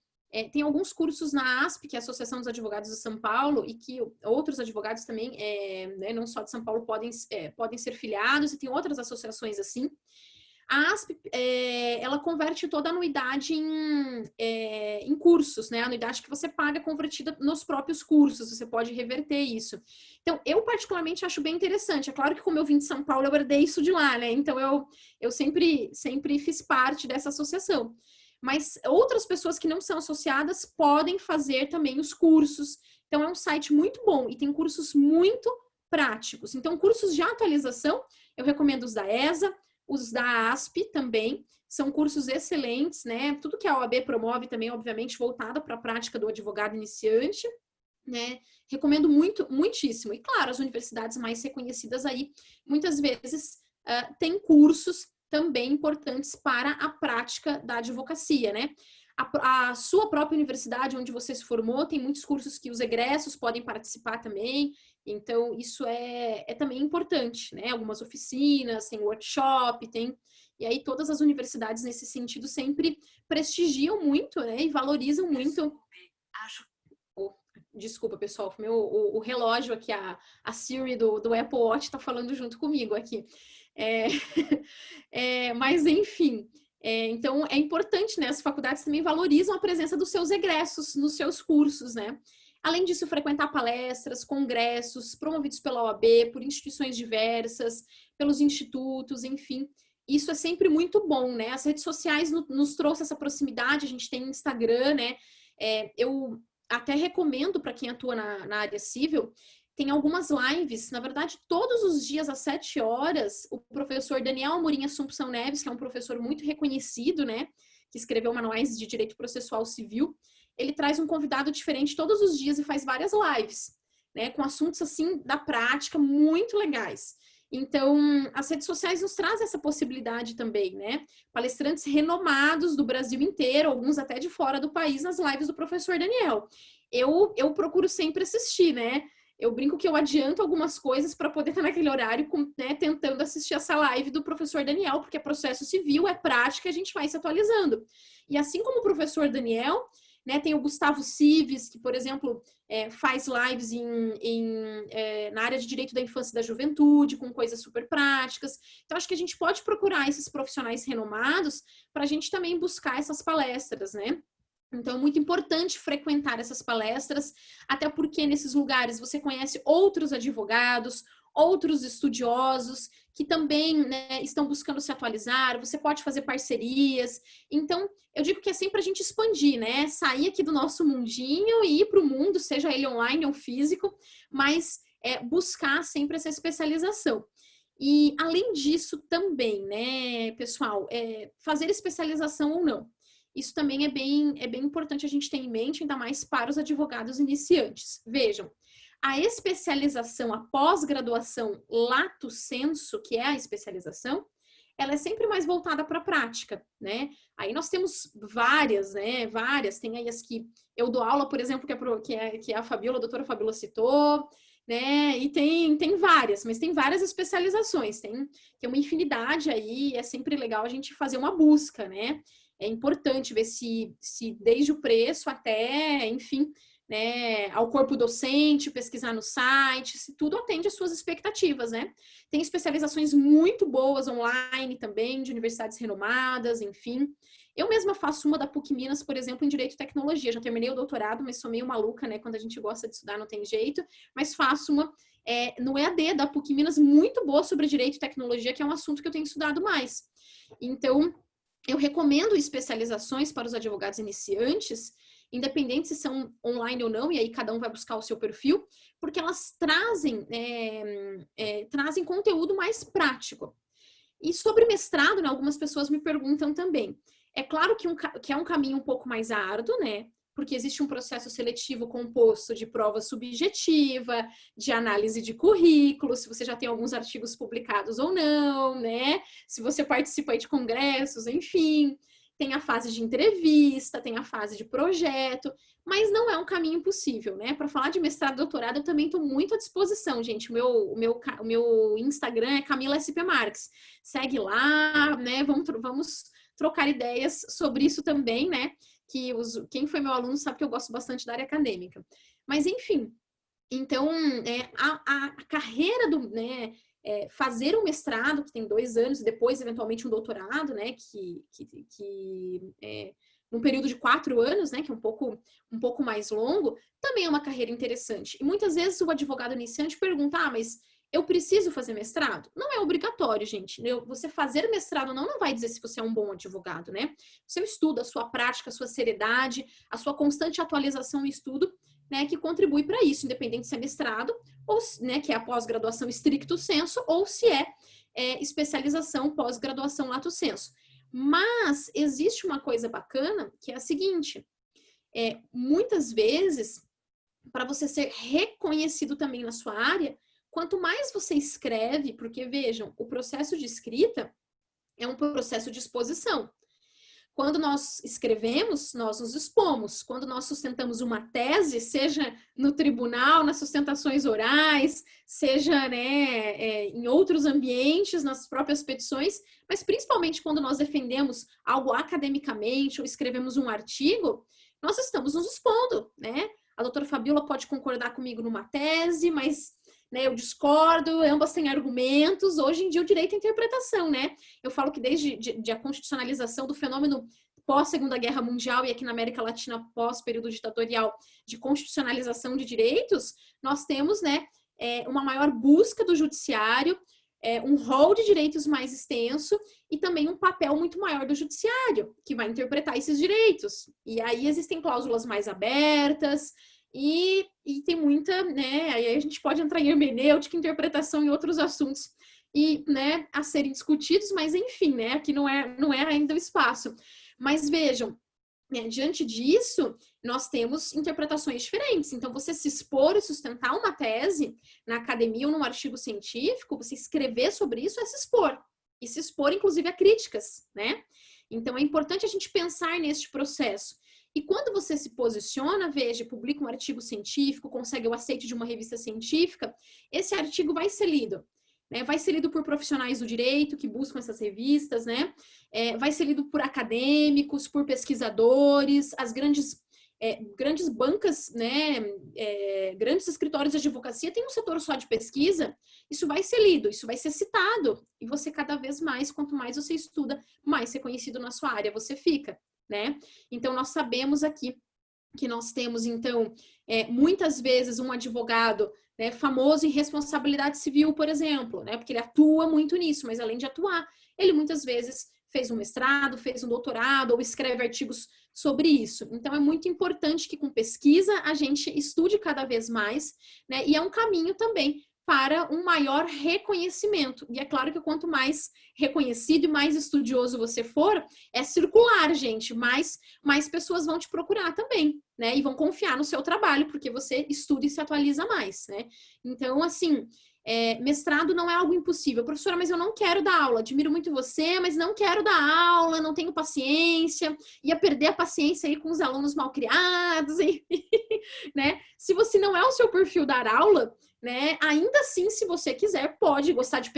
tem alguns cursos na ASP, que é a Associação dos Advogados de São Paulo, e que outros advogados também, né, não só de São Paulo, podem ser filiados, e tem outras associações assim. A ASP, ela converte toda a anuidade em cursos, né? A anuidade que você paga é convertida nos próprios cursos, você pode reverter isso. Então, eu particularmente acho bem interessante. É claro que como eu vim de São Paulo, eu herdei isso de lá, né? Então, eu sempre fiz parte dessa associação. Mas outras pessoas que não são associadas podem fazer também os cursos. Então, é um site muito bom e tem cursos muito práticos. Então, cursos de atualização, eu recomendo os da ESA, os da ASP também, são cursos excelentes, né? Tudo que a OAB promove também, obviamente, voltado para a prática do advogado iniciante, né? Recomendo muitíssimo. E, claro, as universidades mais reconhecidas aí, muitas vezes, têm cursos também importantes para a prática da advocacia, né? A sua própria universidade, onde você se formou, tem muitos cursos que os egressos podem participar também. Então, isso é também importante, né? Algumas oficinas, tem workshop, E aí, todas as universidades, nesse sentido, sempre prestigiam muito, né? E valorizam muito. Desculpa, pessoal, o relógio aqui, a Siri do Apple Watch está falando junto comigo aqui. Mas, enfim... então, é importante, né? As faculdades também valorizam a presença dos seus egressos nos seus cursos, né? Além disso, frequentar palestras, congressos promovidos pela OAB, por instituições diversas, pelos institutos, enfim. Isso é sempre muito bom, né? As redes sociais nos trouxe essa proximidade, a gente tem Instagram, né? Eu até recomendo para quem atua na área civil, tem algumas lives, na verdade, todos os dias às 7 horas, o professor Daniel Amorim Assumpção Neves, que é um professor muito reconhecido, né? Que escreveu manuais de direito processual civil, ele traz um convidado diferente todos os dias e faz várias lives, né? Com assuntos, assim, da prática, muito legais. Então, as redes sociais nos trazem essa possibilidade também, né? Palestrantes renomados do Brasil inteiro, alguns até de fora do país, nas lives do professor Daniel. Eu procuro sempre assistir, né? Eu brinco que eu adianto algumas coisas para poder estar naquele horário, né, tentando assistir essa live do professor Daniel, porque é processo civil, é prática, a gente vai se atualizando. E assim como o professor Daniel, né, tem o Gustavo Cives, que, por exemplo, faz lives na área de direito da infância e da juventude, com coisas super práticas. Então, acho que a gente pode procurar esses profissionais renomados para a gente também buscar essas palestras, né? Então, é muito importante frequentar essas palestras, até porque nesses lugares você conhece outros advogados, outros estudiosos que também, né, estão buscando se atualizar, você pode fazer parcerias. Então, eu digo que é sempre a gente expandir, né? Sair aqui do nosso mundinho e ir para o mundo, seja ele online ou físico, mas buscar sempre essa especialização. E, além disso, também, né, pessoal, fazer especialização ou não. Isso também é bem importante a gente ter em mente, ainda mais para os advogados iniciantes. Vejam, a especialização, a pós-graduação lato sensu, que é a especialização, ela é sempre mais voltada para a prática, né? Aí nós temos várias, né? Várias. Tem aí as que eu dou aula, por exemplo, que é a Fabiola, a doutora Fabiola citou, né? E tem várias, mas tem várias especializações. Tem uma infinidade aí, é sempre legal a gente fazer uma busca, né? É importante ver se desde o preço até, enfim, né, ao corpo docente, pesquisar no site, se tudo atende às suas expectativas, né? Tem especializações muito boas online também, de universidades renomadas, enfim. Eu mesma faço uma da PUC Minas, por exemplo, em Direito e Tecnologia. Já terminei o doutorado, mas sou meio maluca, né? Quando a gente gosta de estudar, não tem jeito. Mas faço uma no EAD da PUC Minas, muito boa sobre Direito e Tecnologia, que é um assunto que eu tenho estudado mais. Então, eu recomendo especializações para os advogados iniciantes, independente se são online ou não, e aí cada um vai buscar o seu perfil, porque elas trazem conteúdo mais prático. E sobre mestrado, né, algumas pessoas me perguntam também. É claro que é um caminho um pouco mais árduo, né? Porque existe um processo seletivo composto de prova subjetiva, de análise de currículo, se você já tem alguns artigos publicados ou não, né? Se você participa de congressos, enfim. Tem a fase de entrevista, tem a fase de projeto, mas não é um caminho impossível, né? Para falar de mestrado e doutorado, eu também estou muito à disposição, gente. O meu Instagram é Camila SP Marques. Segue lá, né? Vamos trocar ideias sobre isso também, né? Quem foi meu aluno sabe que eu gosto bastante da área acadêmica. Mas, enfim, então, a carreira né, fazer um mestrado, que tem 2 anos, e depois, eventualmente, um doutorado, né, num período de 4 anos, né, que é um pouco mais longo, também é uma carreira interessante. E muitas vezes o advogado iniciante pergunta, mas eu preciso fazer mestrado? Não é obrigatório, gente. Você fazer mestrado não vai dizer se você é um bom advogado, né? Seu estudo, a sua prática, a sua seriedade, a sua constante atualização no estudo, né, que contribui para isso, independente se é mestrado, ou, né, que é a pós-graduação stricto sensu, ou se é especialização pós-graduação lato sensu. Mas existe uma coisa bacana, que é a seguinte, muitas vezes, para você ser reconhecido também na sua área, quanto mais você escreve, porque vejam, o processo de escrita é um processo de exposição. Quando nós escrevemos, nós nos expomos. Quando nós sustentamos uma tese, seja no tribunal, nas sustentações orais, seja, né, em outros ambientes, nas próprias petições, mas principalmente quando nós defendemos algo academicamente ou escrevemos um artigo, nós estamos nos expondo, né? A doutora Fabiola pode concordar comigo numa tese, mas né? Eu discordo, ambas têm argumentos. Hoje em dia o direito é interpretação, né? Eu falo que desde a constitucionalização do fenômeno pós-Segunda Guerra Mundial e aqui na América Latina pós-período ditatorial de constitucionalização de direitos, nós temos, né, uma maior busca do judiciário, um rol de direitos mais extenso e também um papel muito maior do judiciário, que vai interpretar esses direitos. E aí existem cláusulas mais abertas e tem muita, né, aí a gente pode entrar em hermenêutica, interpretação e outros assuntos e, né, a serem discutidos, mas enfim, né, aqui não é ainda o espaço. Mas vejam, né, diante disso, nós temos interpretações diferentes. Então, você se expor e sustentar uma tese na academia ou num artigo científico, você escrever sobre isso é se expor. E se expor, inclusive, a críticas, né? Então, é importante a gente pensar neste processo. E quando você se posiciona, veja, publica um artigo científico, consegue o aceite de uma revista científica, esse artigo vai ser lido. Né, vai ser lido por profissionais do direito que buscam essas revistas, né? Vai ser lido por acadêmicos, por pesquisadores, as grandes bancas, né? Grandes escritórios de advocacia têm um setor só de pesquisa. Isso vai ser lido, isso vai ser citado. E você cada vez mais, quanto mais você estuda, mais reconhecido na sua área você fica, né? Então, nós sabemos aqui que nós temos, então, muitas vezes um advogado, né, famoso em responsabilidade civil, por exemplo, né, porque ele atua muito nisso, mas além de atuar, ele muitas vezes fez um mestrado, fez um doutorado ou escreve artigos sobre isso. Então, é muito importante que com pesquisa a gente estude cada vez mais, né, e é um caminho também para um maior reconhecimento. E é claro que quanto mais reconhecido e mais estudioso você for, é circular, gente, mais pessoas vão te procurar também, né? E vão confiar no seu trabalho, porque você estuda e se atualiza mais, né? Então, assim, mestrado não é algo impossível. Professora, mas eu não quero dar aula. Admiro muito você, mas não quero dar aula, não tenho paciência. Ia perder a paciência aí com os alunos mal criados, né? Se você não é o seu perfil dar aula, né? Ainda assim, se você quiser, pode gostar de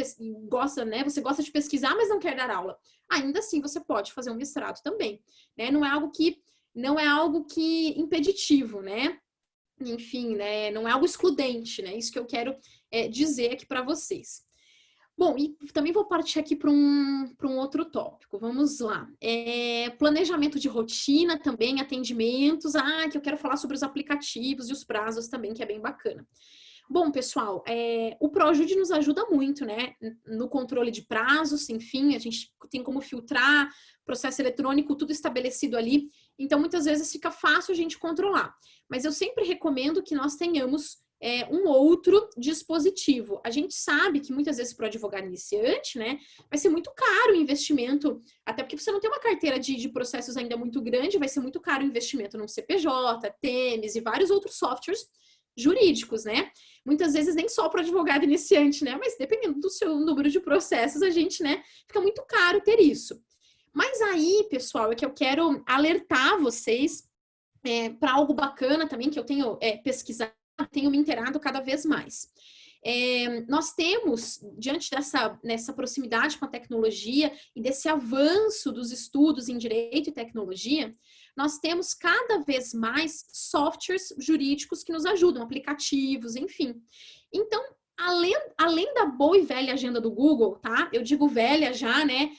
né? Você gosta de pesquisar, mas não quer dar aula. Ainda assim, você pode fazer um mestrado também, né? Não é algo que impeditivo, né? Enfim, né? Não é algo excludente, né? Isso que eu quero dizer aqui para vocês. Bom, e também vou partir aqui para um outro tópico. Vamos lá. Planejamento de rotina também, atendimentos. Que eu quero falar sobre os aplicativos e os prazos também, que é bem bacana. Bom, pessoal, o ProJude nos ajuda muito, né? No controle de prazos, enfim, a gente tem como filtrar, processo eletrônico, tudo estabelecido ali. Então, muitas vezes fica fácil a gente controlar. Mas eu sempre recomendo que nós tenhamos um outro dispositivo. A gente sabe que muitas vezes para o advogado iniciante, né, vai ser muito caro o investimento, até porque você não tem uma carteira de processos ainda muito grande, vai ser muito caro o investimento no CPJ, Temes e vários outros softwares jurídicos, né? Muitas vezes nem só para o advogado iniciante, né? Mas dependendo do seu número de processos, a gente, né, fica muito caro ter isso. Mas aí, pessoal, é que eu quero alertar vocês para algo bacana também, que eu tenho pesquisado, tenho me inteirado cada vez mais. Nós temos, diante nessa proximidade com a tecnologia e desse avanço dos estudos em direito e tecnologia, nós temos cada vez mais softwares jurídicos que nos ajudam, aplicativos, enfim. Então, além da boa e velha agenda do Google, tá? Eu digo velha já, né?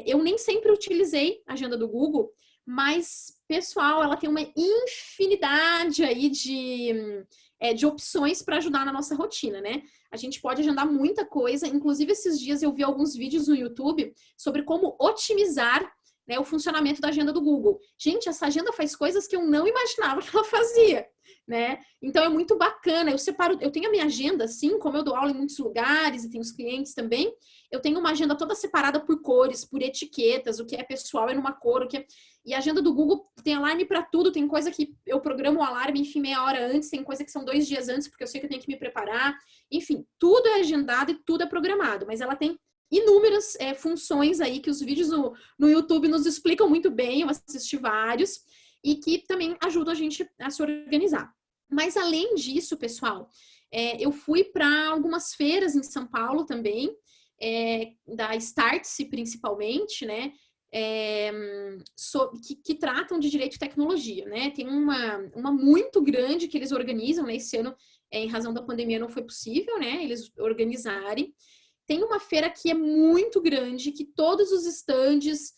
Eu nem sempre utilizei a agenda do Google, mas, pessoal, ela tem uma infinidade aí de opções para ajudar na nossa rotina, né? A gente pode agendar muita coisa, inclusive esses dias eu vi alguns vídeos no YouTube sobre como otimizar, né, o funcionamento da agenda do Google. Gente, essa agenda faz coisas que eu não imaginava que ela fazia, né? Então é muito bacana. Eu tenho a minha agenda, assim, como eu dou aula em muitos lugares e tenho os clientes também, eu tenho uma agenda toda separada por cores, por etiquetas, o que é pessoal é numa cor, E a agenda do Google tem alarme para tudo, tem coisa que eu programo o alarme, enfim, meia hora antes, tem coisa que são 2 dias antes, porque eu sei que eu tenho que me preparar. Enfim, tudo é agendado e tudo é programado, mas ela tem inúmeras funções aí que os vídeos no YouTube nos explicam muito bem, eu assisti vários, e que também ajudam a gente a se organizar. Mas além disso, pessoal, eu fui para algumas feiras em São Paulo também, da Startse principalmente, né? Que tratam de direito e tecnologia, né? Tem uma muito grande que eles organizam, né? Esse ano em razão da pandemia não foi possível, né, eles organizarem. Tem uma feira que é muito grande, que todos os estandes,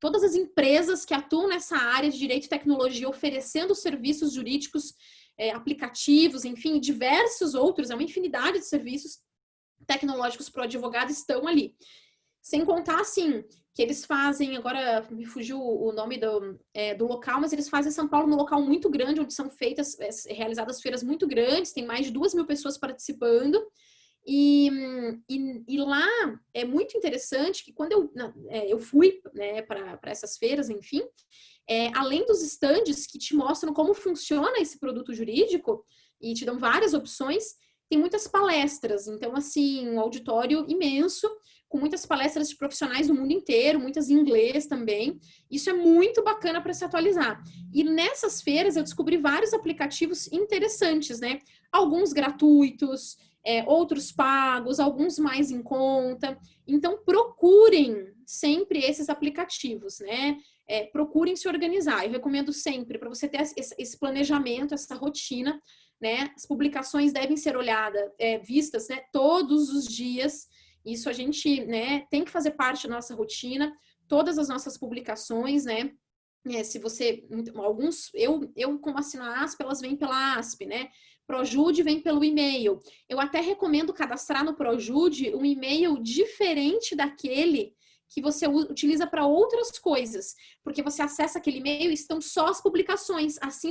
todas as empresas que atuam nessa área de direito e tecnologia oferecendo serviços jurídicos, aplicativos, enfim, diversos outros, é uma infinidade de serviços tecnológicos para o advogado estão ali. Sem contar, assim, que eles fazem, agora me fugiu o nome do local, mas eles fazem em São Paulo num local muito grande, onde são realizadas feiras muito grandes, tem mais de 2.000 pessoas participando. E lá é muito interessante que quando eu fui, né, para essas feiras, enfim, além dos estandes que te mostram como funciona esse produto jurídico e te dão várias opções, tem muitas palestras. Então, assim, um auditório imenso, com muitas palestras de profissionais do mundo inteiro, muitas em inglês também. Isso é muito bacana para se atualizar. E nessas feiras eu descobri vários aplicativos interessantes, né? Alguns gratuitos, outros pagos, alguns mais em conta. Então, procurem sempre esses aplicativos, né? Procurem se organizar. Eu recomendo sempre, para você ter esse planejamento, essa rotina, né? As publicações devem ser vistas, né, todos os dias. Isso a gente, né, tem que fazer parte da nossa rotina. Todas as nossas publicações, né? Se você, eu como assino a ASP, elas vêm pela ASP, né? Projude vem pelo e-mail. Eu até recomendo cadastrar no Projude um e-mail diferente daquele que você utiliza para outras coisas, porque você acessa aquele e-mail e estão só as publicações, assim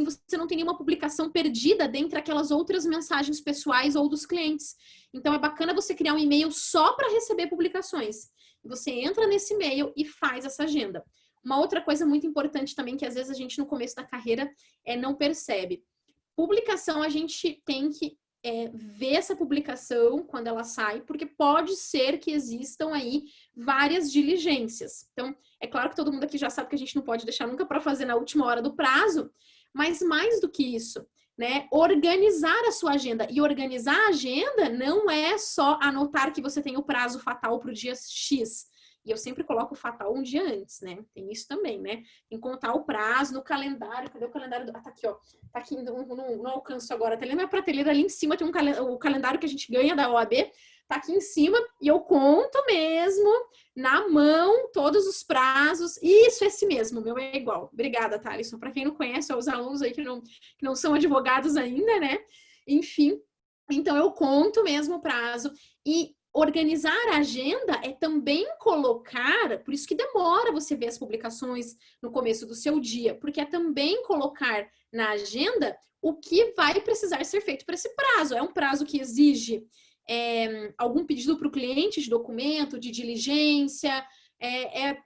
você não tem nenhuma publicação perdida dentre aquelas outras mensagens pessoais ou dos clientes. Então é bacana você criar um e-mail só para receber publicações. Você entra nesse e-mail e faz essa agenda. Uma outra coisa muito importante também, que às vezes a gente no começo da carreira não percebe. Publicação, a gente tem que ver essa publicação quando ela sai, porque pode ser que existam aí várias diligências. Então, é claro que todo mundo aqui já sabe que a gente não pode deixar nunca para fazer na última hora do prazo, mas mais do que isso, né? Organizar a sua agenda. E organizar a agenda não é só anotar que você tem o prazo fatal para o dia X. E eu sempre coloco o fatal um dia antes, né? Tem isso também, né? Tem que contar o prazo no calendário. Cadê o calendário? Tá aqui, ó. Tá aqui, não alcanço agora. Tá ali na minha prateleira, ali em cima tem o calendário que a gente ganha da OAB. Tá aqui em cima e eu conto mesmo, na mão, todos os prazos. Isso, esse mesmo, o meu é igual. Obrigada, Thalisson. Para quem não conhece, os alunos aí que não são advogados ainda, né? Enfim, então eu conto mesmo o prazo. E organizar a agenda é também colocar, por isso que demora você ver as publicações no começo do seu dia, porque é também colocar na agenda o que vai precisar ser feito para esse prazo. É um prazo que exige algum pedido para o cliente de documento, de diligência,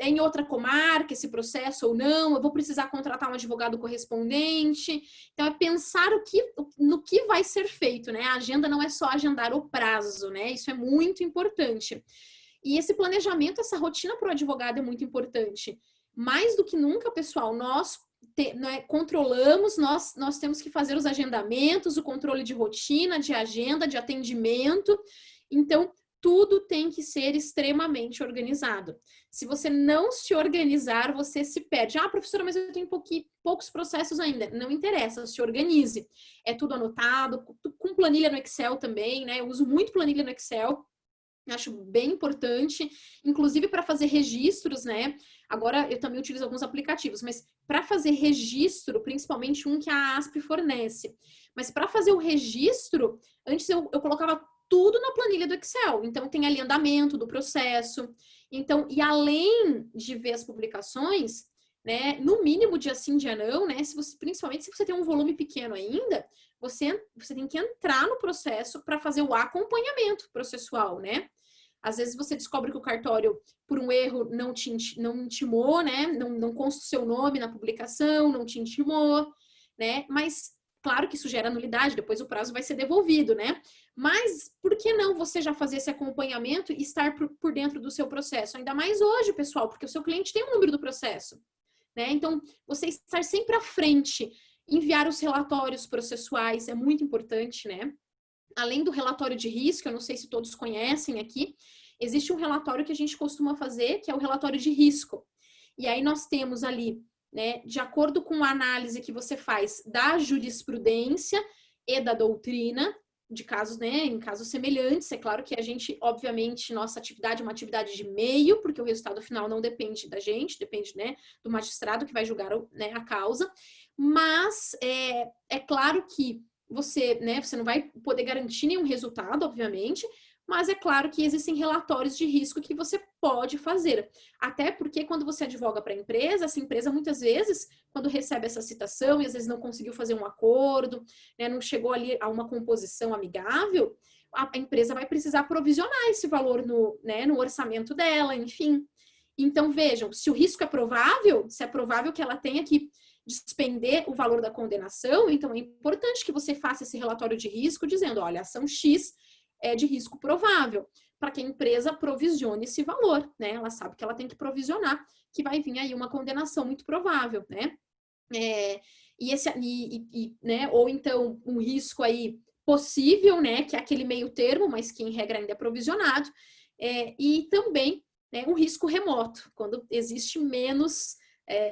em outra comarca esse processo ou não, eu vou precisar contratar um advogado correspondente. Então, é pensar no que vai ser feito, né? A agenda não é só agendar o prazo, né? Isso é muito importante. E esse planejamento, essa rotina para o advogado é muito importante. Mais do que nunca, pessoal, nós controlamos, nós temos que fazer os agendamentos, o controle de rotina, de agenda, de atendimento. Então, tudo tem que ser extremamente organizado. Se você não se organizar, você se perde. Ah, professora, mas eu tenho poucos processos ainda. Não interessa, se organize. É tudo anotado, com planilha no Excel também, né? Eu uso muito planilha no Excel. Acho bem importante, inclusive para fazer registros, né? Agora eu também utilizo alguns aplicativos, mas para fazer registro, principalmente um que a ASP fornece. Mas para fazer o registro, antes eu colocava tudo na planilha do Excel. Então, tem ali andamento do processo. Então, e além de ver as publicações, né, no mínimo dia sim, dia não, né, principalmente se você tem um volume pequeno ainda, você tem que entrar no processo para fazer o acompanhamento processual, né? Às vezes você descobre que o cartório, por um erro, não intimou, né? Não consta o seu nome na publicação, não te intimou, né? Mas claro que isso gera nulidade, depois o prazo vai ser devolvido, né? Mas por que não você já fazer esse acompanhamento e estar por dentro do seu processo? Ainda mais hoje, pessoal, porque o seu cliente tem um número do processo, né? Então, você estar sempre à frente, enviar os relatórios processuais é muito importante, né? Além do relatório de risco, eu não sei se todos conhecem aqui, existe um relatório que a gente costuma fazer, que é o relatório de risco. E aí nós temos ali né, de acordo com a análise que você faz da jurisprudência e da doutrina, de casos, né, em casos semelhantes. É claro que a gente, obviamente, nossa atividade é uma atividade de meio, porque o resultado final não depende da gente, depende, né, do magistrado que vai julgar, né, a causa, mas é claro que você, né, você não vai poder garantir nenhum resultado, obviamente, mas é claro que existem relatórios de risco que você pode fazer. Até porque quando você advoga para a empresa, essa empresa muitas vezes, quando recebe essa citação e às vezes não conseguiu fazer um acordo, né, não chegou ali a uma composição amigável, a empresa vai precisar provisionar esse valor né, no orçamento dela, enfim. Então, vejam, se o risco é provável, se é provável que ela tenha que despender o valor da condenação, então é importante que você faça esse relatório de risco dizendo, olha, ação X é de risco provável, para que a empresa provisione esse valor, né? Ela sabe que ela tem que provisionar, que vai vir aí uma condenação muito provável, né? Né? Ou então um risco aí possível, né? Que é aquele meio termo, mas que em regra ainda é provisionado, e também, né, um risco remoto, quando existe menos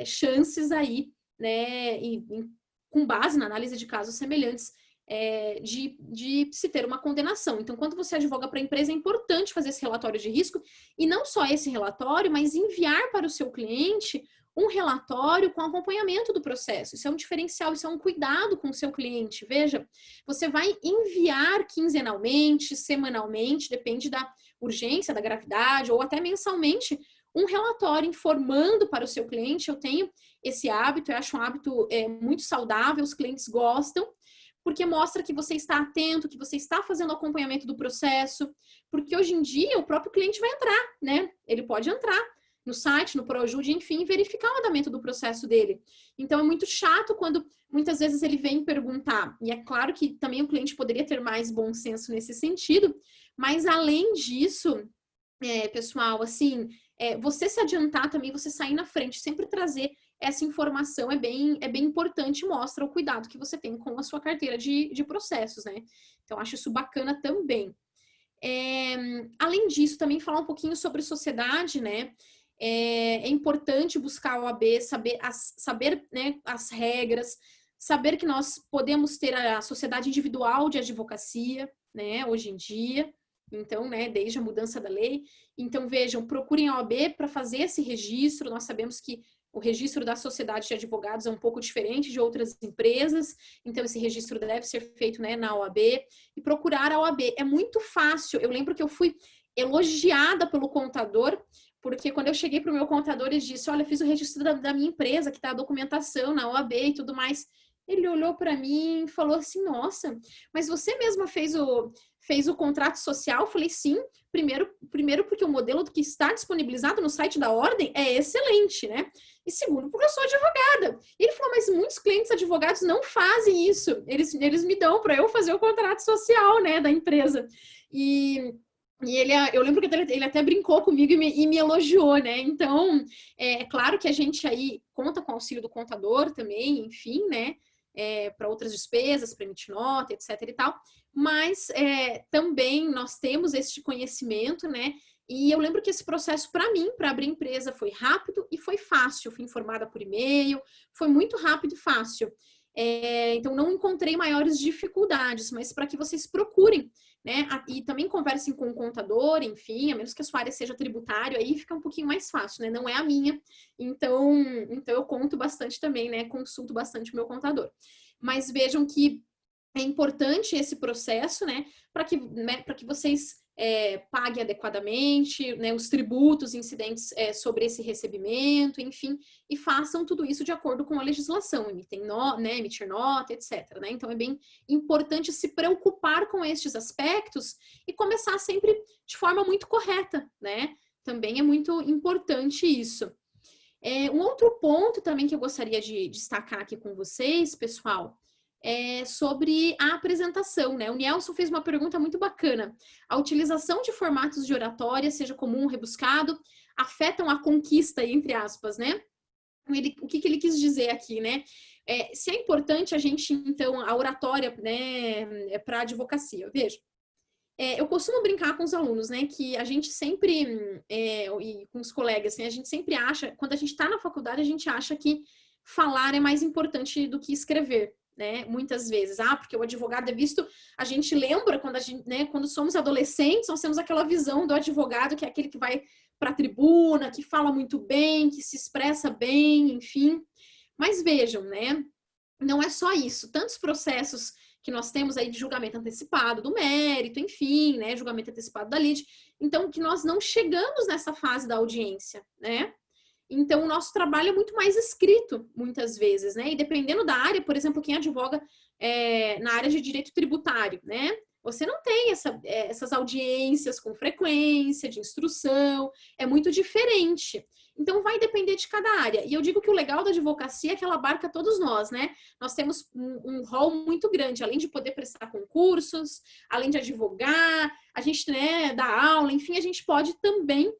chances aí, né? Com base na análise de casos semelhantes, de se ter uma condenação. Então, quando você advoga para a empresa, é importante fazer esse relatório de risco, e não só esse relatório, mas enviar para o seu cliente um relatório com acompanhamento do processo. Isso é um diferencial, isso é um cuidado com o seu cliente. Veja, você vai enviar quinzenalmente, semanalmente, depende da urgência, da gravidade, ou até mensalmente, um relatório informando para o seu cliente. Eu tenho esse hábito, eu acho um hábito muito saudável, os clientes gostam, porque mostra que você está atento, que você está fazendo acompanhamento do processo, porque hoje em dia o próprio cliente vai entrar, né? Ele pode entrar no site, no Projude, enfim, verificar o andamento do processo dele. Então é muito chato quando muitas vezes ele vem perguntar, e é claro que também o cliente poderia ter mais bom senso nesse sentido, mas além disso, pessoal, assim, você se adiantar também, você sair na frente, sempre trazer essa informação é bem importante e mostra o cuidado que você tem com a sua carteira de processos, né? Então, acho isso bacana também. Além disso, também falar um pouquinho sobre sociedade, né? É importante buscar a OAB, saber né, as regras, saber que nós podemos ter a sociedade individual de advocacia, né? Hoje em dia. Então, né, desde a mudança da lei. Então, vejam, procurem a OAB para fazer esse registro. Nós sabemos que o registro da sociedade de advogados é um pouco diferente de outras empresas, então esse registro deve ser feito, né, na OAB, e procurar a OAB. É muito fácil. Eu lembro que eu fui elogiada pelo contador, porque quando eu cheguei para o meu contador e disse, olha, fiz o registro da minha empresa, que está a documentação na OAB e tudo mais. Ele olhou para mim e falou assim, nossa, mas você mesma fez o contrato social? Eu falei, sim, primeiro porque o modelo que está disponibilizado no site da Ordem é excelente, né? E segundo, porque eu sou advogada. E ele falou, mas muitos clientes advogados não fazem isso. Eles me dão para eu fazer o contrato social, né, da empresa. E eu lembro que ele até brincou comigo e me elogiou, né? Então, é claro que a gente aí conta com o auxílio do contador também, enfim, né? Para outras despesas, para emitir nota, etc e tal, mas também nós temos este conhecimento, né? E eu lembro que esse processo, para mim, para abrir empresa, foi rápido e foi fácil. Fui informada por e-mail, foi muito rápido e fácil. Então, não encontrei maiores dificuldades, mas para que vocês procurem, né? E também conversem com o contador, enfim, a menos que a sua área seja tributário, aí fica um pouquinho mais fácil, né? Não é a minha, então eu conto bastante também, né? Consulto bastante o meu contador. Mas vejam que é importante esse processo, né? Para que vocês paguem adequadamente, né, os tributos incidentes sobre esse recebimento, enfim, e façam tudo isso de acordo com a legislação, emitir nota, etc. Né? Então, é bem importante se preocupar com estes aspectos e começar sempre de forma muito correta, né? Também é muito importante isso. Um outro ponto também que eu gostaria de destacar aqui com vocês, pessoal, sobre a apresentação, né? O Nelson fez uma pergunta muito bacana. A utilização de formatos de oratória, seja comum ou rebuscado, afetam a conquista, entre aspas, né? O que ele quis dizer aqui, né? Se é importante a gente, então, a oratória, né, para a advocacia. Veja, eu costumo brincar com os alunos, né, que a gente sempre, e com os colegas, assim, a gente sempre acha, quando a gente está na faculdade, a gente acha que falar é mais importante do que escrever, né? Muitas vezes. Porque o advogado é visto... A gente lembra, quando, né, quando somos adolescentes, nós temos aquela visão do advogado, que é aquele que vai para a tribuna, que fala muito bem, que se expressa bem, enfim. Mas vejam, né? Não é só isso. Tantos processos que nós temos aí de julgamento antecipado do mérito, enfim, né? Julgamento antecipado da lide. Então, que nós não chegamos nessa fase da audiência, né? Então, o nosso trabalho é muito mais escrito, muitas vezes, né? E dependendo da área, por exemplo, quem advoga na área de direito tributário, né? Você não tem essas audiências com frequência, de instrução, é muito diferente. Então, vai depender de cada área. E eu digo que o legal da advocacia é que ela abarca todos nós, né? Nós temos um rol muito grande, além de poder prestar concursos, além de advogar, a gente, né, dá aula, enfim, a gente pode também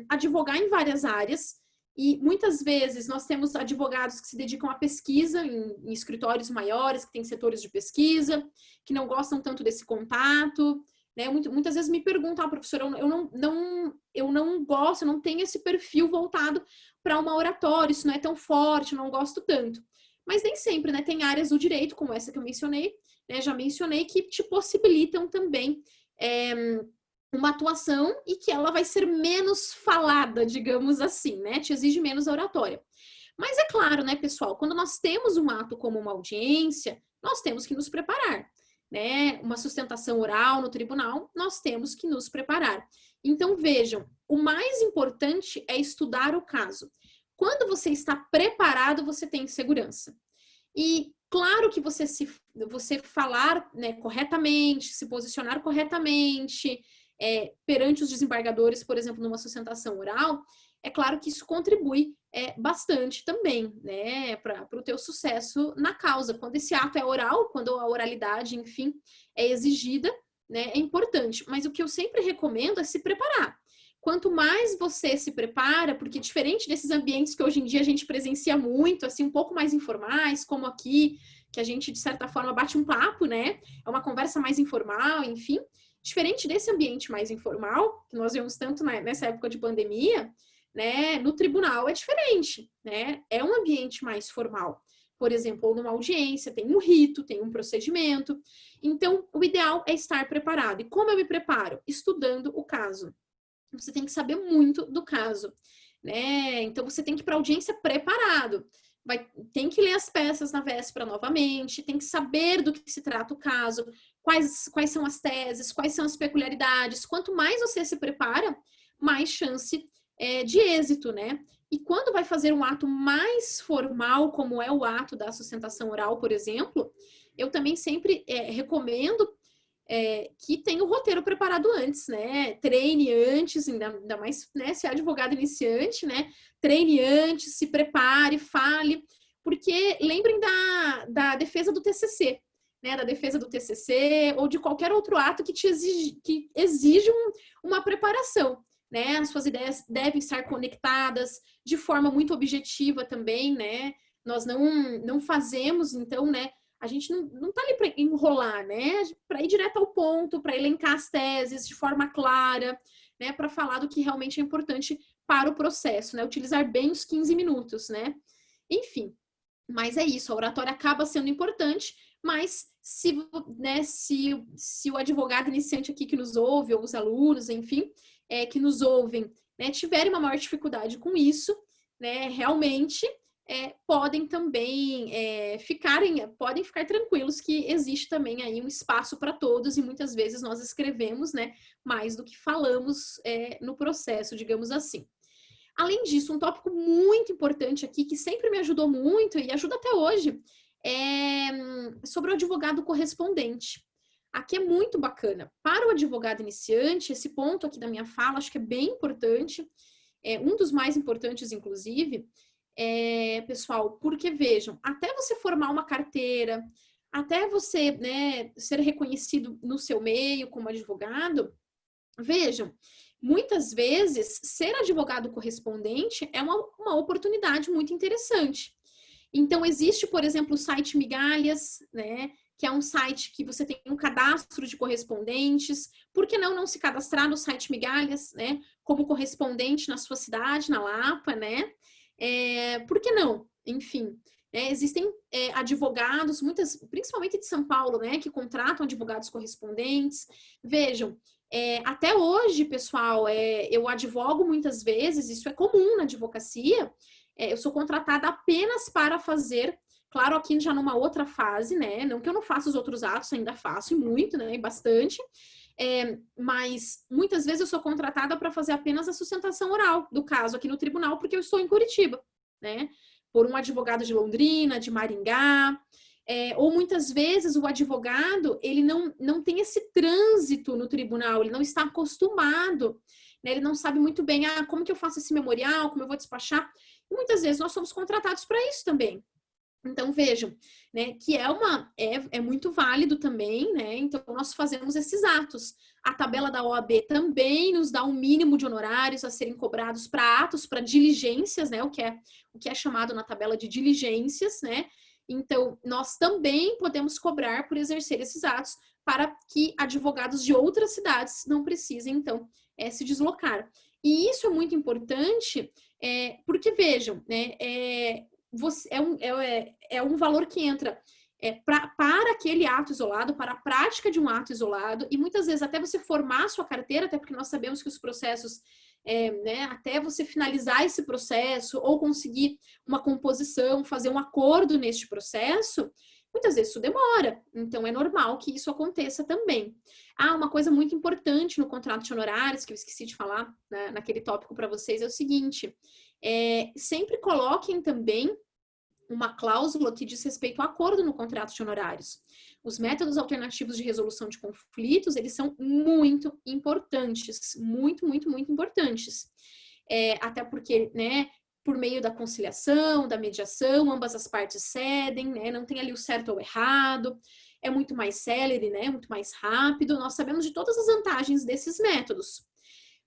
advogar em várias áreas. E muitas vezes nós temos advogados que se dedicam à pesquisa em escritórios maiores, que têm setores de pesquisa, que não gostam tanto desse contato, né? Muitas vezes me perguntam, professora, eu não gosto, eu não tenho esse perfil voltado para uma oratória, isso não é tão forte, eu não gosto tanto. Mas nem sempre, né? Tem áreas do direito, como essa que eu mencionei, né? Já mencionei, que te possibilitam também uma atuação e que ela vai ser menos falada, digamos assim, né? Te exige menos oratória. Mas é claro, né, pessoal, quando nós temos um ato como uma audiência, nós temos que nos preparar, né? Uma sustentação oral no tribunal, nós temos que nos preparar. Então, vejam, o mais importante é estudar o caso. Quando você está preparado, você tem segurança. E claro que você falar, né, corretamente, se posicionar corretamente, perante os desembargadores, por exemplo, numa sustentação oral, é claro que isso contribui bastante também, né, para o teu sucesso na causa. Quando esse ato é oral, quando a oralidade, enfim, é exigida, né, é importante. Mas o que eu sempre recomendo é se preparar. Quanto mais você se prepara, porque diferente desses ambientes que hoje em dia a gente presencia muito, assim, um pouco mais informais, como aqui, que a gente, de certa forma, bate um papo, né, é uma conversa mais informal, enfim. Diferente desse ambiente mais informal, que nós vemos tanto nessa época de pandemia, né, no tribunal é diferente, né? É um ambiente mais formal. Por exemplo, ou numa audiência, tem um rito, tem um procedimento. Então, o ideal é estar preparado. E como eu me preparo? Estudando o caso. Você tem que saber muito do caso, né? Então, você tem que ir para a audiência preparado. Tem que ler as peças na véspera novamente, tem que saber do que se trata o caso, quais são as teses, quais são as peculiaridades. Quanto mais você se prepara, mais chance de êxito, né? E quando vai fazer um ato mais formal, como é o ato da sustentação oral, por exemplo, eu também sempre recomendo que tenha o roteiro preparado antes, né? Treine antes, ainda mais, né, se é advogado iniciante, né? Treine antes, se prepare, fale, porque lembrem da defesa do TCC, né? Da defesa do TCC ou de qualquer outro ato que exige uma preparação, né? As suas ideias devem estar conectadas de forma muito objetiva também, né? Nós não fazemos, então, né? A gente não tá ali para enrolar, né? Para ir direto ao ponto, para elencar as teses de forma clara, né? Para falar do que realmente é importante para o processo, né? Utilizar bem os 15 minutos, né? Enfim, mas é isso, a oratória acaba sendo importante, mas se o advogado iniciante aqui que nos ouve, ou os alunos, enfim, que nos ouvem, né, tiverem uma maior dificuldade com isso, né, realmente podem também podem ficar tranquilos que existe também aí um espaço para todos e muitas vezes nós escrevemos, né, mais do que falamos no processo, digamos assim. Além disso, um tópico muito importante aqui, que sempre me ajudou muito e ajuda até hoje, é sobre o advogado correspondente. Aqui é muito bacana. Para o advogado iniciante, esse ponto aqui da minha fala, acho que é bem importante, um dos mais importantes, inclusive, pessoal, porque vejam, até você formar uma carteira, até você, né, ser reconhecido no seu meio como advogado, vejam, muitas vezes, ser advogado correspondente é uma oportunidade muito interessante. Então, existe, por exemplo, o site Migalhas, né? Que é um site que você tem um cadastro de correspondentes. Por que não se cadastrar no site Migalhas, né? Como correspondente na sua cidade, na Lapa, né? Por que não? enfim. Existem advogados, principalmente de São Paulo, né, que contratam advogados correspondentes. Vejam, até hoje, pessoal, eu advogo muitas vezes, isso é comum na advocacia, eu sou contratada apenas para fazer, claro, aqui já numa outra fase, né, não que eu não faça os outros atos, ainda faço e muito, né, e bastante, mas muitas vezes eu sou contratada para fazer apenas a sustentação oral do caso aqui no tribunal, porque eu estou em Curitiba, né, por um advogado de Londrina, de Maringá, ou muitas vezes o advogado, ele não tem esse trânsito no tribunal, ele não está acostumado, né? Ele não sabe muito bem, como que eu faço esse memorial, como eu vou despachar, e muitas vezes nós somos contratados para isso também. Então, vejam, né, que é muito válido também, né? Então, nós fazemos esses atos. A tabela da OAB também nos dá um mínimo de honorários a serem cobrados para atos, para diligências, né? O que é chamado na tabela de diligências, né? Então, nós também podemos cobrar por exercer esses atos para que advogados de outras cidades não precisem, então, se deslocar. E isso é muito importante, porque, vejam, né, é um valor que entra para aquele ato isolado, para a prática de um ato isolado, e muitas vezes até você formar a sua carteira, até porque nós sabemos que os processos, né, até você finalizar esse processo, ou conseguir uma composição, fazer um acordo neste processo, muitas vezes isso demora, então é normal que isso aconteça também. Uma coisa muito importante no contrato de honorários, que eu esqueci de falar, né, naquele tópico para vocês, é o seguinte, sempre coloquem também uma cláusula que diz respeito ao acordo no contrato de honorários. Os métodos alternativos de resolução de conflitos, eles são muito importantes, muito, muito, muito importantes. Até porque, né, por meio da conciliação, da mediação, ambas as partes cedem, né, não tem ali o certo ou errado, é muito mais célere, né, muito mais rápido, nós sabemos de todas as vantagens desses métodos.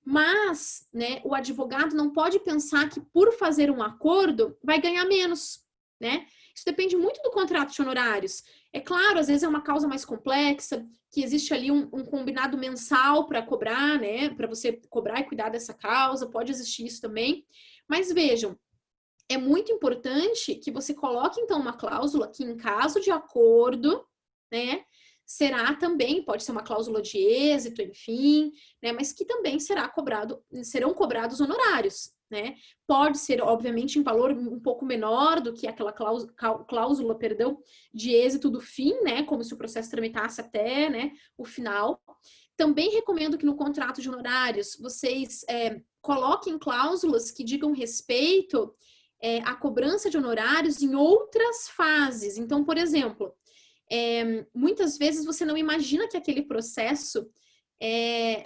Mas, né, o advogado não pode pensar que por fazer um acordo vai ganhar menos, né? Isso depende muito do contrato de honorários. É claro, às vezes é uma causa mais complexa, que existe ali um combinado mensal para cobrar, né? Para você cobrar e cuidar dessa causa, pode existir isso também. Mas vejam, é muito importante que você coloque, então, uma cláusula que, em caso de acordo, né, será também, pode ser uma cláusula de êxito, enfim, né, mas que também serão cobrados honorários, né? Pode ser, obviamente, em valor um pouco menor do que aquela cláusula, de êxito do fim, né, como se o processo tramitasse até, né, o final. Também recomendo que no contrato de honorários vocês coloquem cláusulas que digam respeito à cobrança de honorários em outras fases. Então, por exemplo, muitas vezes você não imagina que aquele processo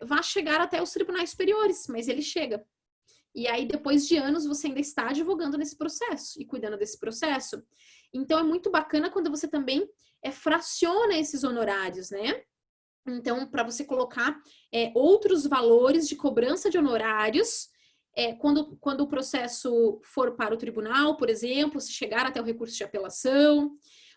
vá chegar até os tribunais superiores, mas ele chega. E aí, depois de anos, você ainda está advogando nesse processo e cuidando desse processo. Então, é muito bacana quando você também fraciona esses honorários, né? Então, para você colocar outros valores de cobrança de honorários, quando o processo for para o tribunal, por exemplo, se chegar até o recurso de apelação,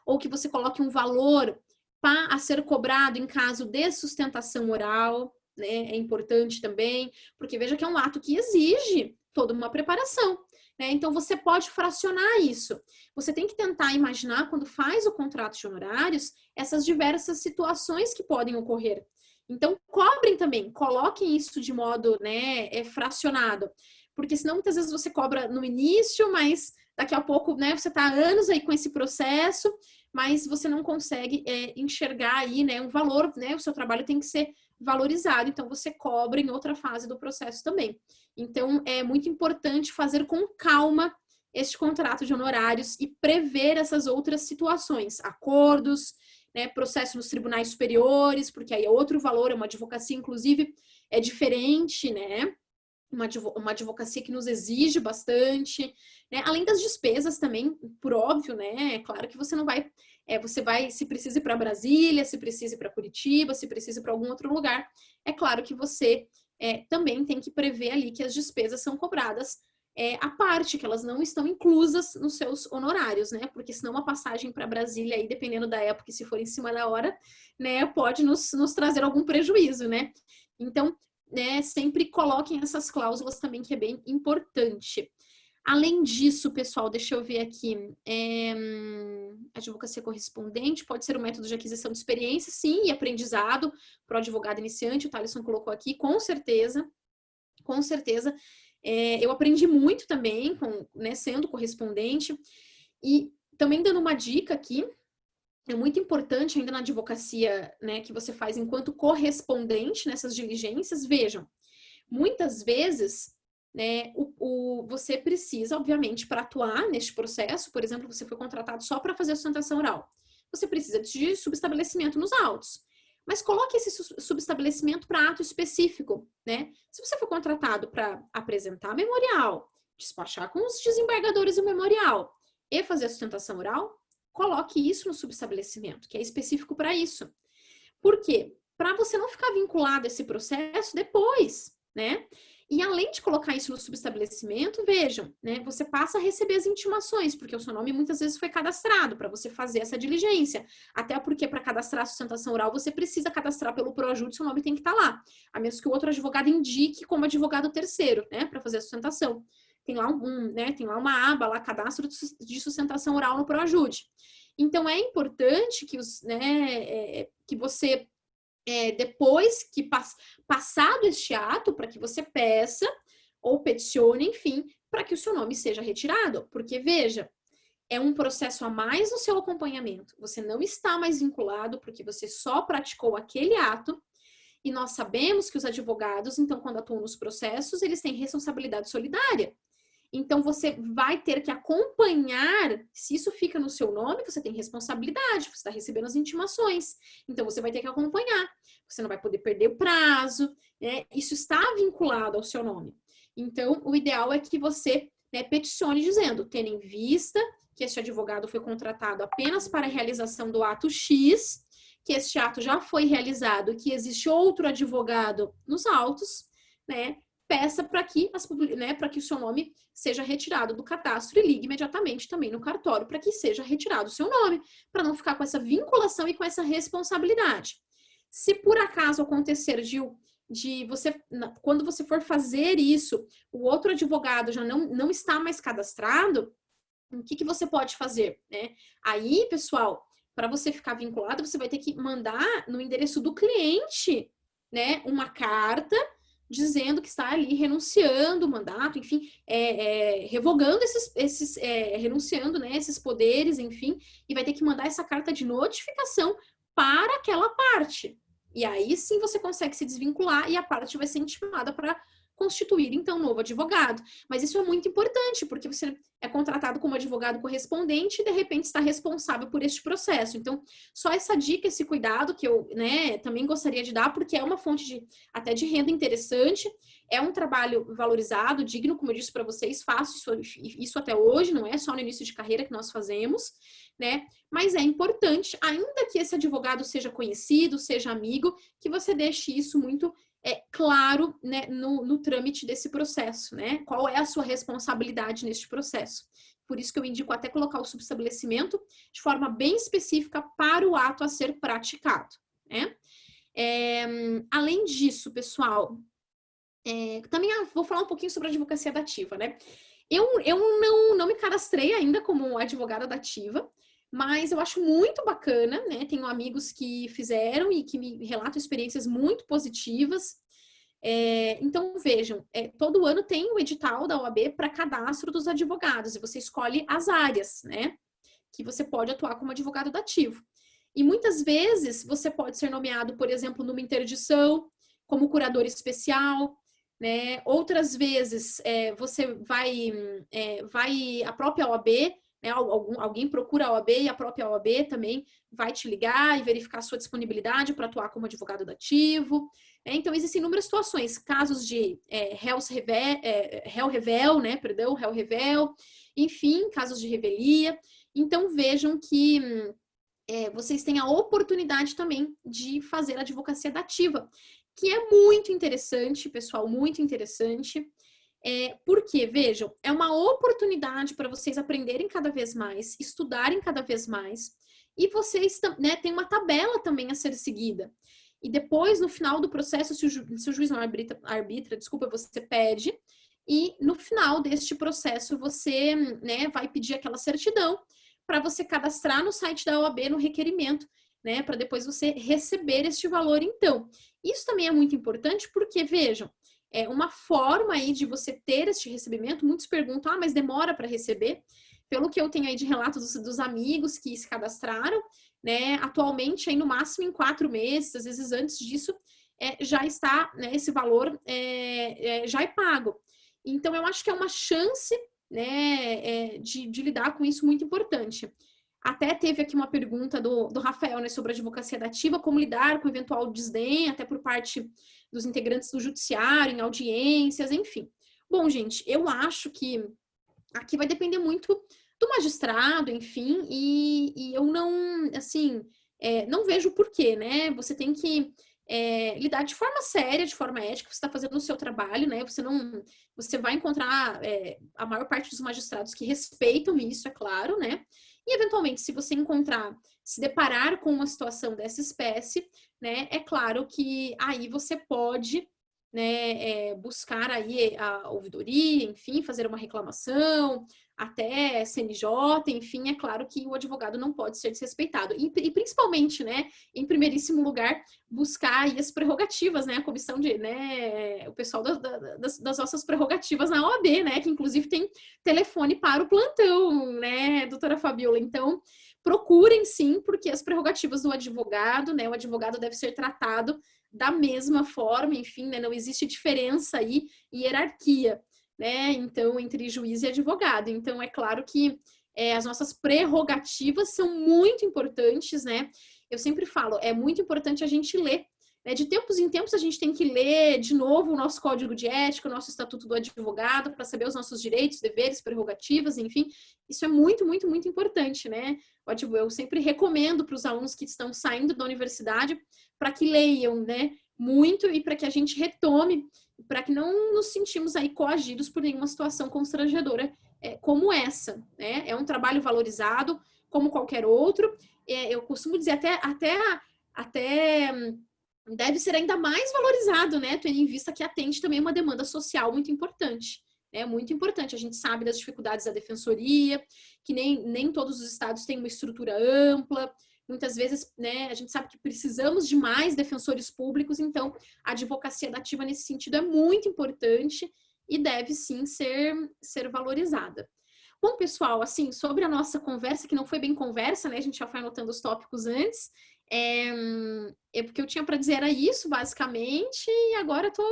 ou que você coloque um valor a ser cobrado em caso de sustentação oral, né? É importante também, porque veja que é um ato que exige toda uma preparação, né? Então, você pode fracionar isso. Você tem que tentar imaginar, quando faz o contrato de honorários, essas diversas situações que podem ocorrer. Então, cobrem também, coloquem isso de modo, né, fracionado, porque senão muitas vezes você cobra no início, mas daqui a pouco, né, você está há anos aí com esse processo, mas você não consegue enxergar aí, né, um valor, né, o seu trabalho tem que ser valorizado, então você cobra em outra fase do processo também. Então, é muito importante fazer com calma este contrato de honorários e prever essas outras situações, acordos, né, processo nos tribunais superiores, porque aí é outro valor, é uma advocacia, inclusive, é diferente, né? Uma advocacia que nos exige bastante, né? Além das despesas também, por óbvio, né? É claro que você não vai, você vai, se precisa ir para Brasília, se precisa ir para Curitiba, se precisa ir para algum outro lugar, é claro que você também tem que prever ali que as despesas são cobradas à parte, que elas não estão inclusas nos seus honorários, né? Porque senão uma passagem para Brasília, aí, dependendo da época, se for em cima da hora, né, pode nos trazer algum prejuízo, né? Então, né, sempre coloquem essas cláusulas também, que é bem importante. Além disso, pessoal, deixa eu ver aqui, advocacia correspondente pode ser um método de aquisição de experiência, sim, e aprendizado para o advogado iniciante, o Thalisson colocou aqui, com certeza, com certeza. Eu aprendi muito também, né, sendo correspondente, e também dando uma dica aqui, é muito importante ainda na advocacia, né, que você faz enquanto correspondente nessas diligências, vejam, muitas vezes, né, você precisa, obviamente, para atuar neste processo, por exemplo, você foi contratado só para fazer a sustentação oral, você precisa de subestabelecimento nos autos. Mas coloque esse subestabelecimento para ato específico, né? Se você for contratado para apresentar memorial, despachar com os desembargadores o memorial e fazer a sustentação oral, coloque isso no subestabelecimento, que é específico para isso. Por quê? Para você não ficar vinculado a esse processo depois, né? E além de colocar isso no subestabelecimento, vejam, né? Você passa a receber as intimações, porque o seu nome muitas vezes foi cadastrado para você fazer essa diligência. Até porque para cadastrar a sustentação oral, você precisa cadastrar pelo ProAjude, seu nome tem que estar lá. A menos que o outro advogado indique como advogado terceiro, né? Para fazer a sustentação. Tem lá tem lá uma aba, lá, cadastro de sustentação oral no ProAjude. Então, é importante que, que você... depois que passado este ato, para que você peça ou peticione, enfim, para que o seu nome seja retirado. Porque, veja, é um processo a mais no seu acompanhamento. Você não está mais vinculado porque você só praticou aquele ato. E nós sabemos que os advogados, então, quando atuam nos processos, eles têm responsabilidade solidária. Então, você vai ter que acompanhar, se isso fica no seu nome, você tem responsabilidade, você está recebendo as intimações. Então, você vai ter que acompanhar. Você não vai poder perder o prazo, né? Isso está vinculado ao seu nome. Então, o ideal é que você, né, peticione dizendo, tendo em vista que este advogado foi contratado apenas para a realização do ato X, que este ato já foi realizado, que existe outro advogado nos autos, né? Peça para que, que o seu nome seja retirado do cadastro e ligue imediatamente também no cartório para que seja retirado o seu nome, para não ficar com essa vinculação e com essa responsabilidade. Se por acaso acontecer de você, quando você for fazer isso, o outro advogado já não está mais cadastrado, o que você pode fazer, né? Aí, pessoal, para você ficar vinculado, você vai ter que mandar no endereço do cliente, né, uma carta dizendo que está ali renunciando o mandato, enfim, revogando renunciando, né, esses poderes, enfim, e vai ter que mandar essa carta de notificação para aquela parte. E aí sim você consegue se desvincular e a parte vai ser intimada para constituir, então, um novo advogado. Mas isso é muito importante, porque você é contratado como advogado correspondente e, de repente, está responsável por este processo. Então, só essa dica, esse cuidado que eu, né, também gostaria de dar, porque é uma fonte até de renda interessante, é um trabalho valorizado, digno, como eu disse para vocês, faço isso até hoje, não é só no início de carreira que nós fazemos, né? Mas é importante, ainda que esse advogado seja conhecido, seja amigo, que você deixe isso muito claro, né, no trâmite desse processo, né? Qual é a sua responsabilidade neste processo. Por isso que eu indico até colocar o subestabelecimento de forma bem específica para o ato a ser praticado, né? Além disso, pessoal, também vou falar um pouquinho sobre a advocacia dativa, né? Eu não me cadastrei ainda como advogada dativa, mas eu acho muito bacana, né? Tenho amigos que fizeram e que me relatam experiências muito positivas. Então, vejam, todo ano tem o edital da OAB para cadastro dos advogados, e você escolhe as áreas, né? Que você pode atuar como advogado dativo. E muitas vezes você pode ser nomeado, por exemplo, numa interdição, como curador especial, né? Outras vezes você vai a própria OAB, né? Alguém procura a OAB e a própria OAB também vai te ligar e verificar a sua disponibilidade para atuar como advogado dativo. Então, existem inúmeras situações, casos de réu revel, né? Perdão, réu revel, enfim, casos de revelia. Então, vejam que vocês têm a oportunidade também de fazer advocacia dativa, que é muito interessante, pessoal, muito interessante. Porque, vejam, é uma oportunidade para vocês aprenderem cada vez mais, estudarem cada vez mais, e vocês, né, tem uma tabela também a ser seguida. E depois, no final do processo, se o juiz não arbitra, desculpa, você pede, e no final deste processo você, né, vai pedir aquela certidão para você cadastrar no site da OAB no requerimento, né, para depois você receber este valor. Então, isso também é muito importante porque, vejam, é uma forma aí de você ter este recebimento. Muitos perguntam, mas demora para receber? Pelo que eu tenho aí de relatos dos amigos que se cadastraram, né, atualmente aí no máximo em 4 meses, às vezes antes disso, já está, né, esse valor já é pago. Então, eu acho que é uma chance, né, de lidar com isso muito importante. Até teve aqui uma pergunta do Rafael, né, sobre a advocacia dativa, como lidar com eventual desdém, até por parte dos integrantes do judiciário, em audiências, enfim. Bom, gente, eu acho que aqui vai depender muito do magistrado, enfim, e eu não, assim, não vejo o porquê, né? Você tem que lidar de forma séria, de forma ética, você está fazendo o seu trabalho, né? Você vai encontrar a maior parte dos magistrados que respeitam isso, é claro, né? E, eventualmente, se você se deparar com uma situação dessa espécie, né? É claro que aí você pode, né, buscar aí a ouvidoria, enfim, fazer uma reclamação, até CNJ, enfim, é claro que o advogado não pode ser desrespeitado. E principalmente, né, em primeiríssimo lugar, buscar aí as prerrogativas, né, a comissão né, o pessoal das nossas prerrogativas na OAB, né, que inclusive tem telefone para o plantão, né, doutora Fabiola. Então, procurem sim, porque as prerrogativas do advogado, né, o advogado deve ser tratado da mesma forma, enfim, né, não existe diferença aí, hierarquia, né, então, entre juiz e advogado. Então, é claro que as nossas prerrogativas são muito importantes, né, eu sempre falo, é muito importante a gente ler, né, de tempos em tempos a gente tem que ler de novo o nosso código de ética, o nosso estatuto do advogado, para saber os nossos direitos, deveres, prerrogativas, enfim, isso é muito, muito, muito importante, né, eu sempre recomendo para os alunos que estão saindo da universidade para que leiam, né, muito e para que a gente retome, para que não nos sentimos aí coagidos por nenhuma situação constrangedora como essa, né? É um trabalho valorizado como qualquer outro. Eu costumo dizer até deve ser ainda mais valorizado, né? Tendo em vista que atende também uma demanda social muito importante. É muito importante. A gente sabe das dificuldades da defensoria, que nem todos os estados têm uma estrutura ampla. Muitas vezes, né, a gente sabe que precisamos de mais defensores públicos, então a advocacia dativa nesse sentido é muito importante e deve sim ser valorizada. Bom, pessoal, assim, sobre a nossa conversa, que não foi bem conversa, né, a gente já foi anotando os tópicos antes, porque eu tinha para dizer era isso, basicamente, e agora estou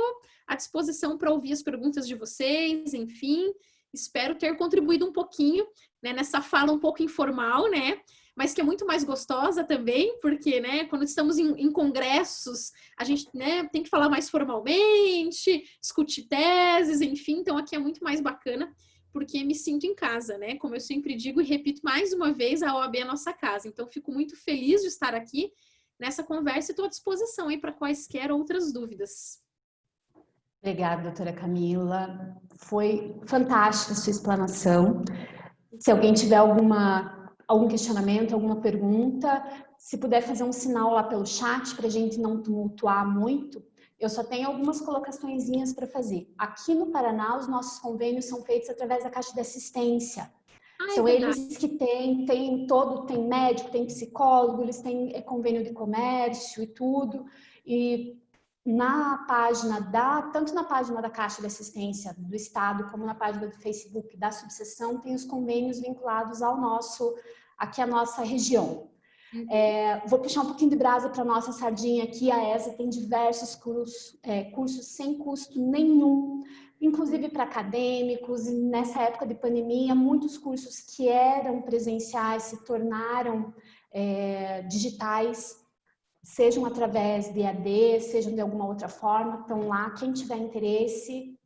à disposição para ouvir as perguntas de vocês, enfim, espero ter contribuído um pouquinho, né, nessa fala um pouco informal, né, mas que é muito mais gostosa também, porque, né, quando estamos em congressos, a gente, né, tem que falar mais formalmente, discutir teses, enfim, então aqui é muito mais bacana, porque me sinto em casa, né, como eu sempre digo e repito mais uma vez, a OAB é a nossa casa, então fico muito feliz de estar aqui nessa conversa e estou à disposição aí para quaisquer outras dúvidas. Obrigada, doutora Camila, foi fantástica a sua explanação. Se alguém tiver algum questionamento, alguma pergunta, se puder fazer um sinal lá pelo chat para a gente não tumultuar muito, eu só tenho algumas colocaçõezinhas para fazer. Aqui no Paraná, os nossos convênios são feitos através da Caixa de Assistência. São eles que tem médico, tem psicólogo, eles têm convênio de comércio e tudo. E tanto na página da Caixa de Assistência do Estado, como na página do Facebook da subseção, tem os convênios vinculados à nossa região. Vou puxar um pouquinho de brasa para a nossa sardinha aqui, a ESA tem diversos cursos sem custo nenhum, inclusive para acadêmicos, e nessa época de pandemia, muitos cursos que eram presenciais se tornaram digitais, sejam através de EAD, sejam de alguma outra forma, estão lá, quem tiver interesse,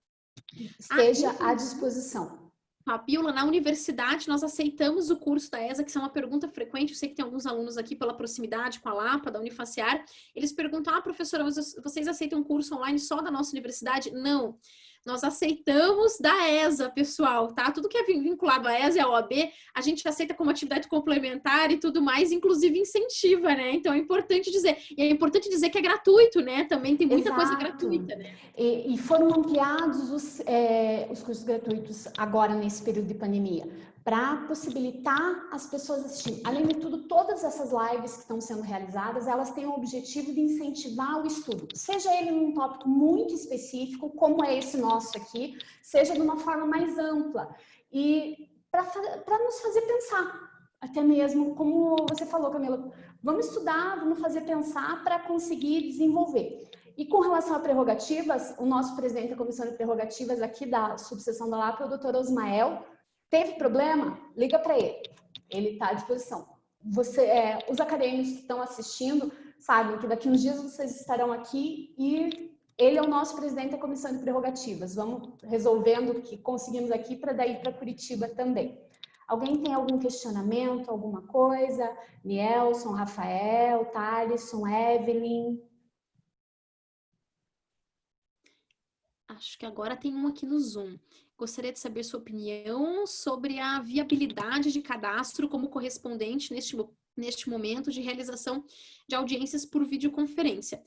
esteja à disposição. Fabiola, na universidade nós aceitamos o curso da ESA, que é uma pergunta frequente, eu sei que tem alguns alunos aqui pela proximidade com a Lapa, da Unifaciar, eles perguntam, professora, vocês aceitam um curso online só da nossa universidade? Não, Nós aceitamos da ESA, pessoal, tá? Tudo que é vinculado à ESA e à OAB, a gente aceita como atividade complementar e tudo mais, inclusive incentiva, né? Então é importante dizer. E é importante dizer que é gratuito, né? Também tem muita coisa gratuita, né? E foram ampliados os cursos gratuitos agora nesse período de pandemia, para possibilitar as pessoas assistirem. Além de tudo, todas essas lives que estão sendo realizadas, elas têm o objetivo de incentivar o estudo, seja ele num tópico muito específico, como é esse nosso aqui, seja de uma forma mais ampla, e para nos fazer pensar, até mesmo, como você falou, Camila, vamos estudar, vamos fazer pensar para conseguir desenvolver. E com relação a prerrogativas, o nosso presidente da Comissão de Prerrogativas aqui da subseção da LAP, o Dr. Osmael, teve problema? Liga para ele. Ele está à disposição. Os acadêmicos que estão assistindo sabem que daqui uns dias vocês estarão aqui e ele é o nosso presidente da Comissão de Prerrogativas. Vamos resolvendo o que conseguimos aqui para daí para Curitiba também. Alguém tem algum questionamento, alguma coisa? Nielson, Rafael, Thalisson, Evelyn? Acho que agora tem um aqui no Zoom. Gostaria de saber sua opinião sobre a viabilidade de cadastro como correspondente neste momento de realização de audiências por videoconferência.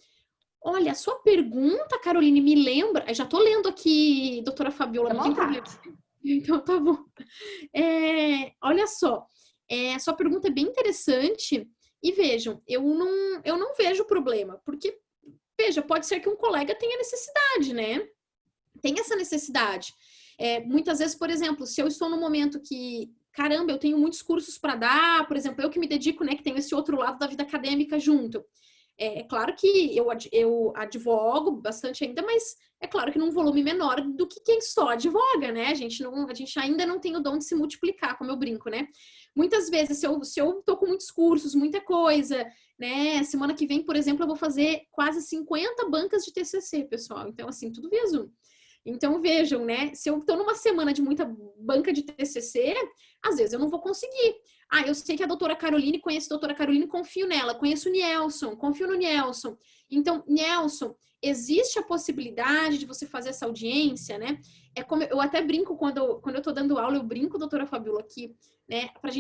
Olha, a sua pergunta, Caroline, me lembra... Eu já estou lendo aqui, doutora Fabiola, não tem problema. Então, tá bom. Olha só, a sua pergunta é bem interessante e vejam, eu não vejo problema, porque, veja, pode ser que um colega tenha necessidade, né? Tem essa necessidade. Muitas vezes, por exemplo, se eu estou num momento que, caramba, eu tenho muitos cursos para dar, por exemplo, eu que me dedico, né, que tenho esse outro lado da vida acadêmica junto. É claro que eu advogo bastante ainda, mas é claro que num volume menor do que quem só advoga, né? A gente ainda não tem o dom de se multiplicar, como eu brinco, né? Muitas vezes, se eu tô com muitos cursos, muita coisa, né? Semana que vem, por exemplo, eu vou fazer quase 50 bancas de TCC, pessoal. Então, assim, tudo via Zoom. Então, vejam, né? Se eu estou numa semana de muita banca de TCC, às vezes eu não vou conseguir. Eu sei que a doutora Caroline, conheço a doutora Caroline, confio nela. Conheço o Nielson, confio no Nielson. Então, Nielson, existe a possibilidade de você fazer essa audiência, né? Como eu até brinco quando eu estou dando aula, eu brinco, doutora Fabiola, aqui, né? Para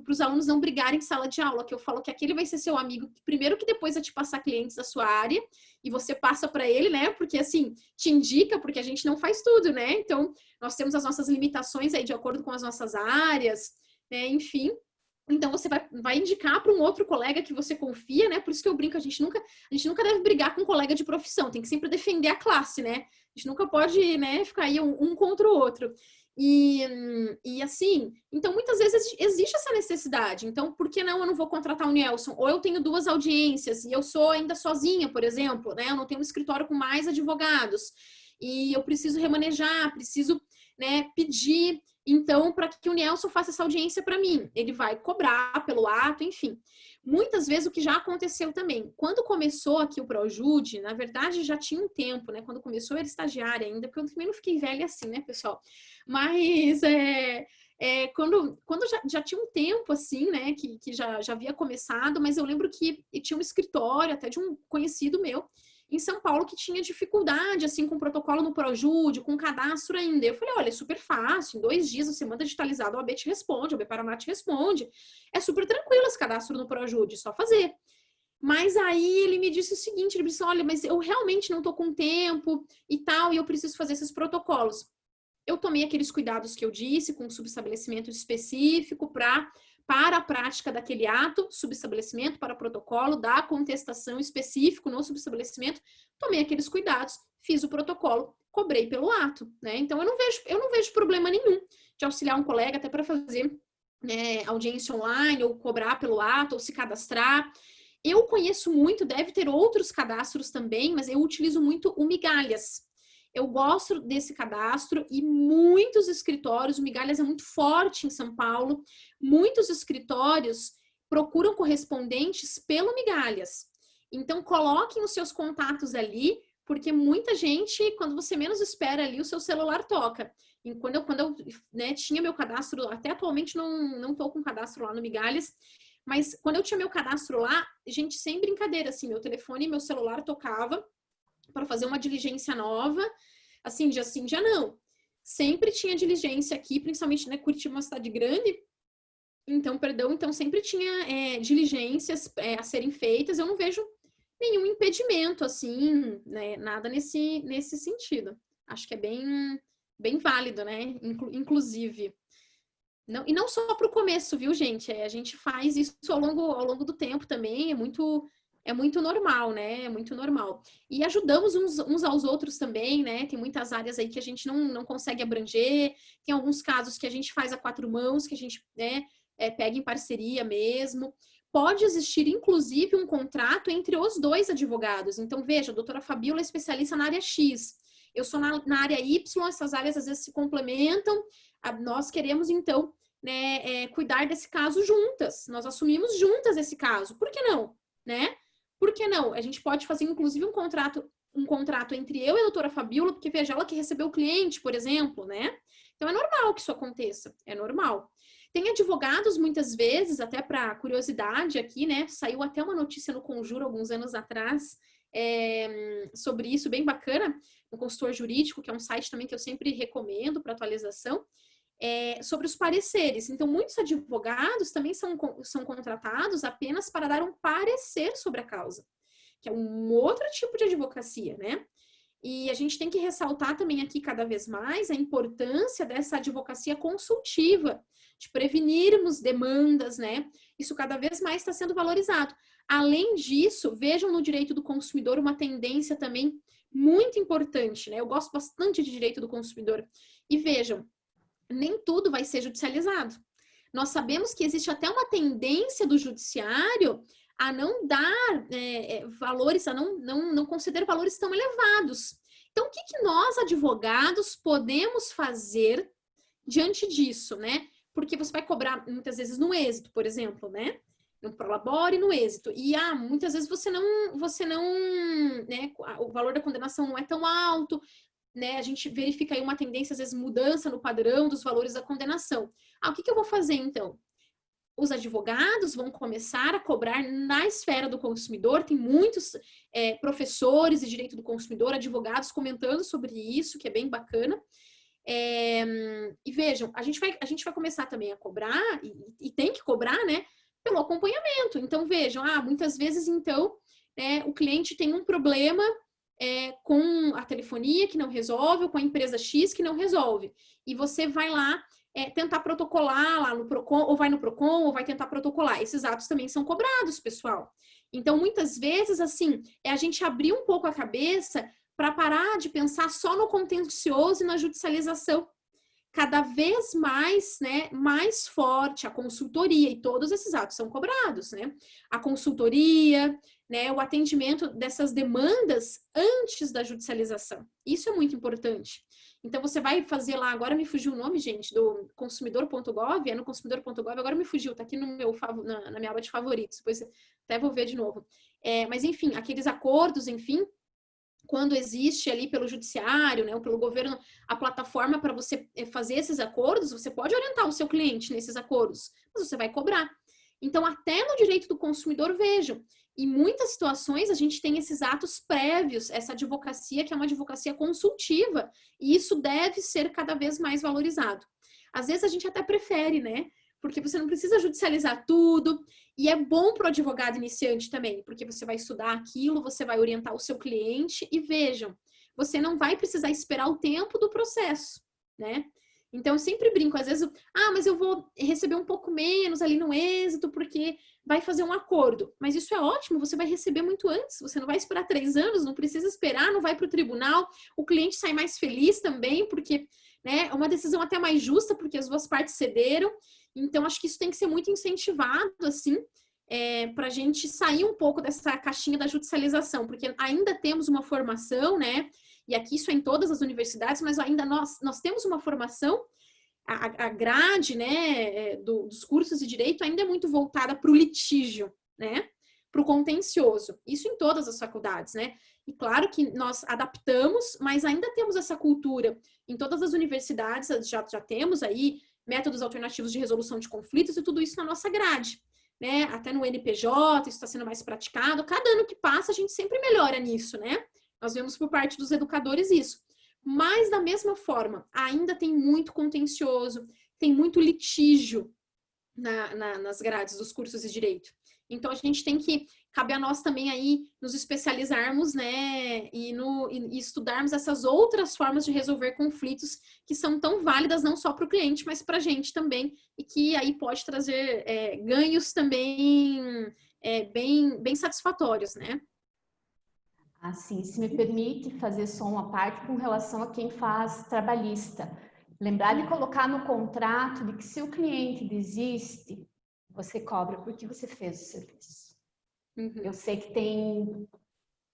os alunos não brigarem em sala de aula, que eu falo que aquele vai ser seu amigo, primeiro que depois vai te passar clientes da sua área, e você passa para ele, né? Porque assim, te indica, porque a gente não faz tudo, né? Então, nós temos as nossas limitações aí de acordo com as nossas áreas, né? Enfim. Então, você vai indicar para um outro colega que você confia, né? Por isso que eu brinco, a gente nunca deve brigar com um colega de profissão, tem que sempre defender a classe, né? A gente nunca pode, né, ficar aí um contra o outro. E assim, então muitas vezes existe essa necessidade. Então, por que não eu não vou contratar o Nielson? Ou eu tenho 2 audiências e eu sou ainda sozinha, por exemplo, né? Eu não tenho um escritório com mais advogados e eu preciso remanejar, preciso, né, pedir. Então, para que o Nielson faça essa audiência para mim, ele vai cobrar pelo ato, enfim. Muitas vezes o que já aconteceu também, quando começou aqui o Projude, na verdade já tinha um tempo, né? Quando começou eu era estagiária ainda, porque eu também não fiquei velha assim, né, pessoal? Mas quando já tinha um tempo assim, né, que já havia começado, mas eu lembro que tinha um escritório até de um conhecido meu em São Paulo que tinha dificuldade, assim, com o protocolo no Projude, com cadastro ainda. Eu falei, olha, é super fácil, em 2 dias você manda digitalizado, a OAB te responde, a OAB Paraná te responde. É super tranquilo esse cadastro no Projude, só fazer. Mas aí ele me disse o seguinte, ele disse, olha, mas eu realmente não tô com tempo e tal, e eu preciso fazer esses protocolos. Eu tomei aqueles cuidados que eu disse, com um subestabelecimento específico para a prática daquele ato, subestabelecimento para protocolo, da contestação específico no subestabelecimento, tomei aqueles cuidados, fiz o protocolo, cobrei pelo ato, né? Então, eu não vejo problema nenhum de auxiliar um colega até para fazer, né, audiência online, ou cobrar pelo ato, ou se cadastrar. Eu conheço muito, deve ter outros cadastros também, mas eu utilizo muito o Migalhas. Eu gosto desse cadastro e muitos escritórios, o Migalhas é muito forte em São Paulo, muitos escritórios procuram correspondentes pelo Migalhas. Então, coloquem os seus contatos ali, porque muita gente, quando você menos espera ali, o seu celular toca. E quando eu né, tinha meu cadastro, até atualmente não estou com cadastro lá no Migalhas, mas quando eu tinha meu cadastro lá, gente, sem brincadeira, assim, meu telefone e meu celular tocava para fazer uma diligência nova, assim, dia não. Sempre tinha diligência aqui, principalmente, né, Curitiba é uma cidade grande, então sempre tinha diligências a serem feitas. Eu não vejo nenhum impedimento, assim, né, nada nesse sentido. Acho que é bem válido, né, inclusive. Não, e não só para o começo, viu, gente? A gente faz isso ao longo do tempo também, é muito normal, né? É muito normal. E ajudamos uns aos outros também, né? Tem muitas áreas aí que a gente não consegue abranger, tem alguns casos que a gente faz a 4 mãos, que a gente, né, pega em parceria mesmo. Pode existir, inclusive, um contrato entre os 2 advogados. Então, veja, a doutora Fabíola é especialista na área X, eu sou na área Y, essas áreas às vezes se complementam. Nós queremos, então, né, cuidar desse caso juntas. Nós assumimos juntas esse caso. Por que não? Né? Por que não? A gente pode fazer, inclusive, um contrato entre eu e a doutora Fabíola, porque veja, ela que recebeu o cliente, por exemplo, né? Então, é normal que isso aconteça. É normal. Tem advogados, muitas vezes, até para curiosidade aqui, né? Saiu até uma notícia no Conjuro, alguns anos atrás, sobre isso, bem bacana, no Consultor Jurídico, que é um site também que eu sempre recomendo para atualização, sobre os pareceres. Então, muitos advogados também são contratados apenas para dar um parecer sobre a causa, que é um outro tipo de advocacia, né? E a gente tem que ressaltar também aqui cada vez mais a importância dessa advocacia consultiva, de prevenirmos demandas, né? Isso cada vez mais está sendo valorizado. Além disso, vejam no direito do consumidor uma tendência também muito importante, né? Eu gosto bastante de direito do consumidor. E vejam, nem tudo vai ser judicializado. Nós sabemos que existe até uma tendência do judiciário a não dar valores, a não conceder valores tão elevados. Então, o que nós, advogados, podemos fazer diante disso, né? Porque você vai cobrar, muitas vezes, no êxito, por exemplo, né? No prolabore e no êxito. E, muitas vezes, você não, né? O valor da condenação não é tão alto, né? A gente verifica aí uma tendência, às vezes, mudança no padrão dos valores da condenação. O que eu vou fazer, então? Os advogados vão começar a cobrar na esfera do consumidor, tem muitos professores de direito do consumidor, advogados comentando sobre isso, que é bem bacana. E vejam, a gente vai começar também a cobrar, e tem que cobrar, né, pelo acompanhamento. Então, vejam, muitas vezes, então, o cliente tem um problema com a telefonia que não resolve, ou com a empresa X que não resolve. E você vai lá tentar protocolar lá no PROCON, ou vai no PROCON, ou vai tentar protocolar. Esses atos também são cobrados, pessoal. Então, muitas vezes, assim, a gente abrir um pouco a cabeça para parar de pensar só no contencioso e na judicialização. Cada vez mais, né, mais forte a consultoria, e todos esses atos são cobrados, né? A consultoria, né, o atendimento dessas demandas antes da judicialização. Isso é muito importante. Então, você vai fazer lá, agora me fugiu o nome, gente, do consumidor.gov, no consumidor.gov, agora me fugiu, tá aqui no na minha aba de favoritos, depois até vou ver de novo. Mas, enfim, aqueles acordos, enfim, quando existe ali pelo judiciário, né, ou pelo governo, a plataforma para você fazer esses acordos, você pode orientar o seu cliente nesses acordos, mas você vai cobrar. Então, até no direito do consumidor, vejam, em muitas situações a gente tem esses atos prévios, essa advocacia que é uma advocacia consultiva, e isso deve ser cada vez mais valorizado. Às vezes a gente até prefere, né? Porque você não precisa judicializar tudo, e é bom para o advogado iniciante também, porque você vai estudar aquilo, você vai orientar o seu cliente, e vejam, você não vai precisar esperar o tempo do processo, né? Então, eu sempre brinco, às vezes, mas eu vou receber um pouco menos ali no êxito, porque vai fazer um acordo. Mas isso é ótimo, você vai receber muito antes, você não vai esperar 3 anos, não precisa esperar, não vai para o tribunal, o cliente sai mais feliz também, porque, né, é uma decisão até mais justa, porque as 2 partes cederam. Então, acho que isso tem que ser muito incentivado, assim, para a gente sair um pouco dessa caixinha da judicialização, porque ainda temos uma formação, né? E aqui isso é em todas as universidades, mas ainda nós temos uma formação, a grade, né, dos cursos de direito ainda é muito voltada para o litígio, né? Para o contencioso. Isso em todas as faculdades, né? E claro que nós adaptamos, mas ainda temos essa cultura. Em todas as universidades já temos aí métodos alternativos de resolução de conflitos e tudo isso na nossa grade, né? Até no NPJ isso está sendo mais praticado. Cada ano que passa a gente sempre melhora nisso, né? Nós vemos por parte dos educadores isso. Mas, da mesma forma, ainda tem muito contencioso, tem muito litígio nas grades dos cursos de direito. Então, a gente tem que, cabe a nós também aí nos especializarmos, né, e estudarmos essas outras formas de resolver conflitos que são tão válidas não só para o cliente, mas para a gente também, e que aí pode trazer ganhos também bem satisfatórios, né? Assim, se me permite fazer só uma parte com relação a quem faz trabalhista. Lembrar de colocar no contrato de que se o cliente desiste, você cobra porque você fez o serviço. Eu sei que tem...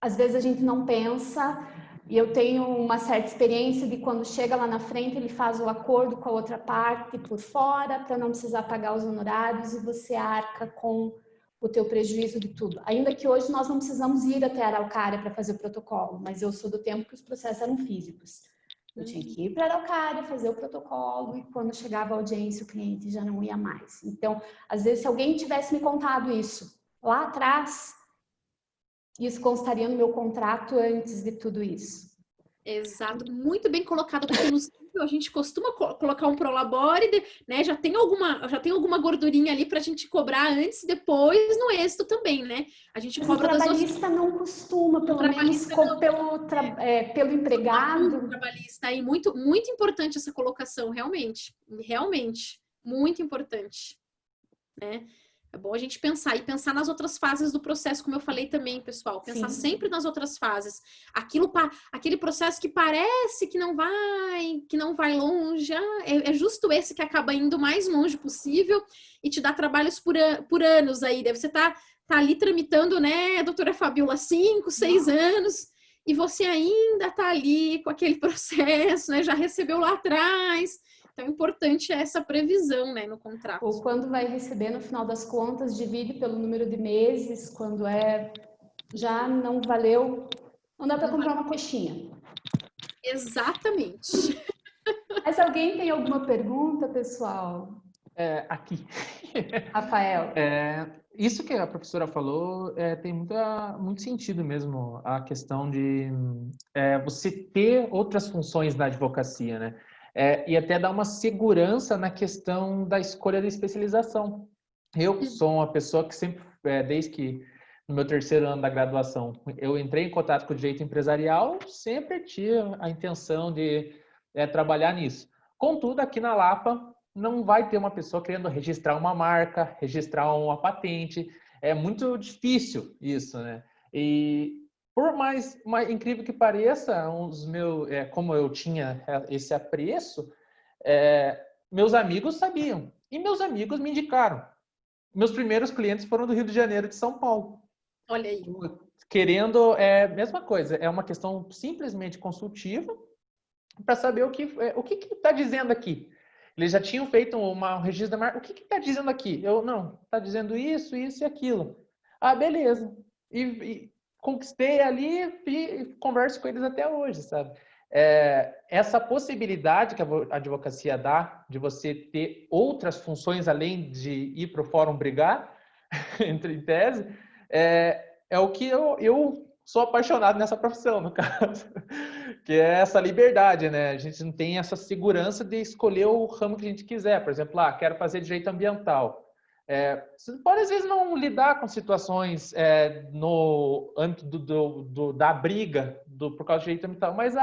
Às vezes a gente não pensa, e eu tenho uma certa experiência de quando chega lá na frente, ele faz o acordo com a outra parte por fora, para não precisar pagar os honorários, e você arca com o teu prejuízo de tudo. Ainda que hoje nós não precisamos ir até a Araucária para fazer o protocolo, mas eu sou do tempo que os processos eram físicos. Eu tinha que ir para a Araucária, fazer o protocolo, e quando chegava a audiência, o cliente já não ia mais. Então, às vezes, se alguém tivesse me contado isso lá atrás, isso constaria no meu contrato antes de tudo isso. Exato, muito bem colocado, porque no civil a gente costuma colocar um prolabore, né? Já tem alguma gordurinha ali para a gente cobrar antes e depois no êxito também, né? A gente cobra das trabalhista não costuma, pelo menos pelo empregado. Trabalhista aí, muito importante essa colocação, realmente, muito importante, né? É bom a gente pensar e pensar nas outras fases do processo, como eu falei também, pessoal. Pensar sempre nas outras fases. Aquele processo que parece que não vai longe, é justo esse que acaba indo o mais longe possível e te dá trabalhos por anos aí. Deve você tá ali tramitando, né, doutora Fabiola, 5, 6 anos, e você ainda tá ali com aquele processo, né? Já recebeu lá atrás. Então, é importante essa previsão, né, no contrato. Ou quando vai receber, no final das contas, divide pelo número de meses, quando já não valeu, não dá para comprar uma coxinha. Exatamente. Mas alguém tem alguma pergunta, pessoal? Aqui. Rafael. Isso que a professora falou tem muito sentido mesmo, a questão de você ter outras funções na advocacia, né? E até dar uma segurança na questão da escolha da especialização. Eu sou uma pessoa que sempre, desde que no meu 3º ano da graduação, eu entrei em contato com o direito empresarial, sempre tive a intenção de trabalhar nisso. Contudo, aqui na Lapa, não vai ter uma pessoa querendo registrar uma marca, registrar uma patente. É muito difícil isso, né? E por mais incrível que pareça, como eu tinha esse apreço, meus amigos sabiam. E meus amigos me indicaram. Meus primeiros clientes foram do Rio de Janeiro e de São Paulo. Olha aí. Querendo, mesma coisa, é uma questão simplesmente consultiva para saber o que está dizendo aqui. Eles já tinham feito um registro da marca. O que está dizendo aqui? Não, está dizendo isso, isso e aquilo. Ah, beleza. E conquistei ali e converso com eles até hoje, sabe? Essa possibilidade que a advocacia dá de você ter outras funções além de ir para o fórum brigar, em tese, é o que eu sou apaixonado nessa profissão, no caso, que é essa liberdade, né? A gente não tem essa segurança de escolher o ramo que a gente quiser. Por exemplo, quero fazer direito ambiental. Você pode, às vezes, não lidar com situações no âmbito da briga por causa do direito ambiental, mas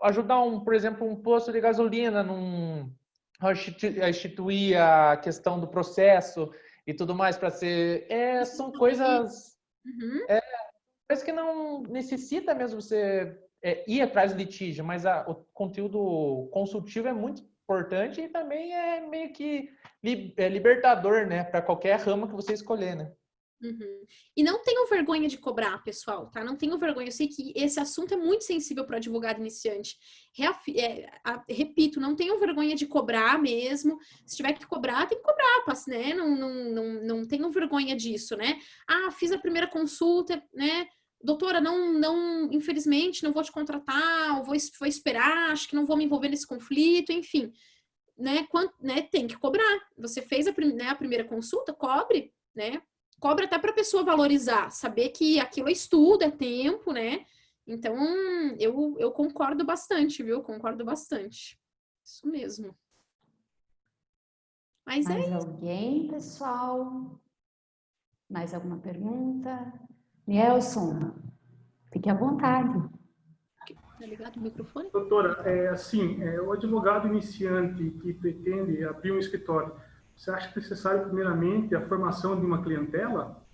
ajudar, por exemplo, um posto de gasolina a instituir a questão do processo e tudo mais para ser... são coisas... coisas que não necessita mesmo você ir atrás do litígio, mas o conteúdo consultivo é muito importante e também é meio que libertador, né, para qualquer ramo que você escolher, né? E não tenham vergonha de cobrar, pessoal, tá? Não tenham vergonha. Eu sei que esse assunto é muito sensível para advogado iniciante. Repito, não tenham vergonha de cobrar mesmo. Se tiver que cobrar, tem que cobrar, né? Não tenham vergonha disso, né? Fiz a primeira consulta, né? Doutora, infelizmente, não vou te contratar, vou esperar, acho que não vou me envolver nesse conflito, enfim. Né? Tem que cobrar. Você fez a primeira consulta, cobre, né? Cobra até para a pessoa valorizar, saber que aquilo é estudo, é tempo, né? Então, eu concordo bastante, viu? Concordo bastante. Isso mesmo. Mas Mais alguém, pessoal? Mais alguma pergunta? Nelson, fique à vontade. Tá ligado o microfone? Doutora, o advogado iniciante que pretende abrir um escritório, você acha necessário, primeiramente, a formação de uma clientela?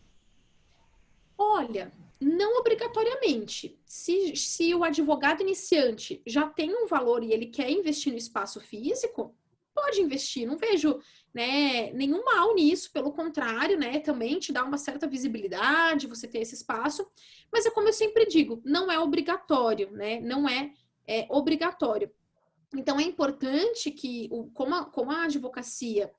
Olha, não obrigatoriamente. Se o advogado iniciante já tem um valor e ele quer investir no espaço físico, pode investir. Não vejo, né, nenhum mal nisso. Pelo contrário, né, também te dá uma certa visibilidade você ter esse espaço. Mas é como eu sempre digo, não é obrigatório, né? Não é obrigatório. Então é importante que, como a advocacia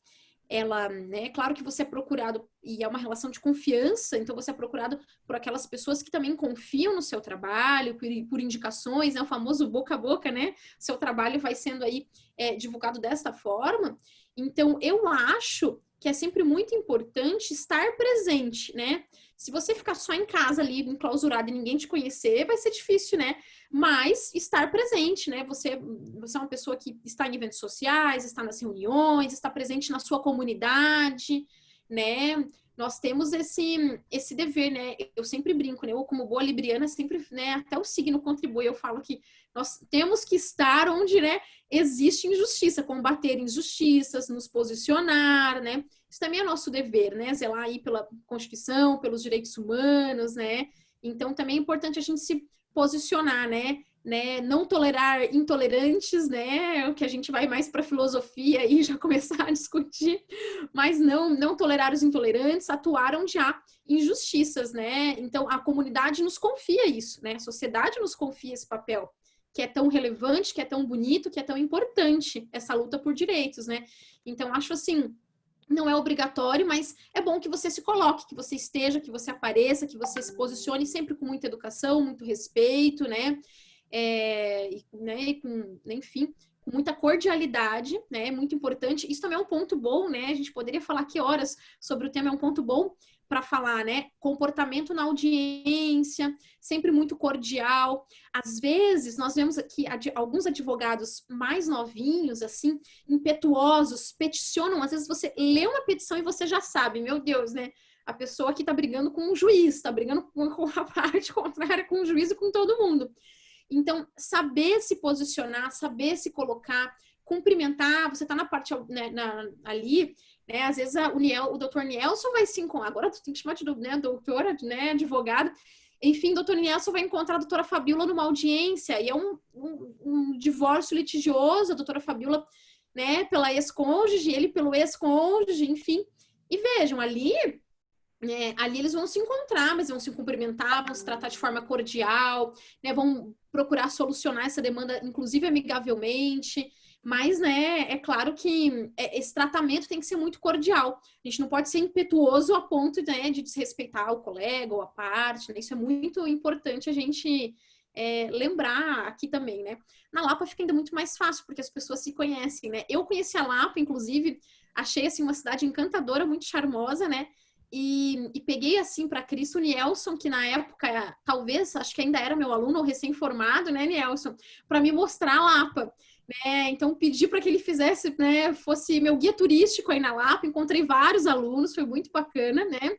ela, né, claro que você é procurado, e é uma relação de confiança, então você é procurado por aquelas pessoas que também confiam no seu trabalho, por indicações, né, o famoso boca a boca, né, seu trabalho vai sendo aí divulgado desta forma. Então, eu acho que é sempre muito importante estar presente, né? Se você ficar só em casa ali, enclausurado e ninguém te conhecer, vai ser difícil, né? Mas estar presente, né? Você é uma pessoa que está em eventos sociais, está nas reuniões, está presente na sua comunidade, né? Nós temos esse dever, né? Eu sempre brinco, né? Eu, como boa libriana, sempre, né? Até o signo contribui. Eu falo que nós temos que estar onde, né, existe injustiça, combater injustiças, nos posicionar, né? Isso também é nosso dever, né? Zelar aí pela Constituição, pelos direitos humanos, né? Então, também é importante a gente se posicionar, né? Não tolerar intolerantes, né? O que a gente vai mais para filosofia e já começar a discutir, mas não tolerar os intolerantes, atuar onde há injustiças, né? Então a comunidade nos confia isso, né? A sociedade nos confia esse papel, que é tão relevante, que é tão bonito, que é tão importante essa luta por direitos, né? Então acho assim, não é obrigatório, mas é bom que você se coloque, que você esteja, que você apareça, que você se posicione sempre com muita educação, muito respeito, né? Enfim, com muita cordialidade, né? É muito importante. Isso também é um ponto bom, né? A gente poderia falar aqui horas sobre o tema, é um ponto bom para falar, né? Comportamento na audiência, sempre muito cordial. Às vezes, nós vemos aqui alguns advogados mais novinhos, assim, impetuosos, peticionam. Às vezes você lê uma petição e você já sabe, meu Deus, né? A pessoa aqui tá brigando com o juiz, tá brigando com a parte contrária, com o juiz e com todo mundo. Então, saber se posicionar, saber se colocar, cumprimentar, você tá na parte, né, ali, né, às vezes o doutor Nielson vai se encontrar, agora tu tem que chamar de, né, doutora, né, advogado, enfim, o doutor Nielson vai encontrar a doutora Fabíola numa audiência, e é um divórcio litigioso, a doutora Fabíola, né, pela ex-cônjuge, ele pelo ex-cônjuge, enfim, e vejam, ali eles vão se encontrar, mas vão se cumprimentar, vão se tratar de forma cordial, né, vão procurar solucionar essa demanda, inclusive amigavelmente, mas, né, é claro que esse tratamento tem que ser muito cordial. A gente não pode ser impetuoso a ponto, né, de desrespeitar o colega ou a parte, né, isso é muito importante a gente lembrar aqui também, né. Na Lapa fica ainda muito mais fácil, porque as pessoas se conhecem, né. Eu conheci a Lapa, inclusive, achei, assim, uma cidade encantadora, muito charmosa, né, e peguei assim para Cristo Nielson, que na época, talvez, acho que ainda era meu aluno ou recém-formado, né, Nielson, para me mostrar a Lapa, né? Então pedi para que ele fizesse, né, fosse meu guia turístico aí na Lapa. Encontrei vários alunos, foi muito bacana, né?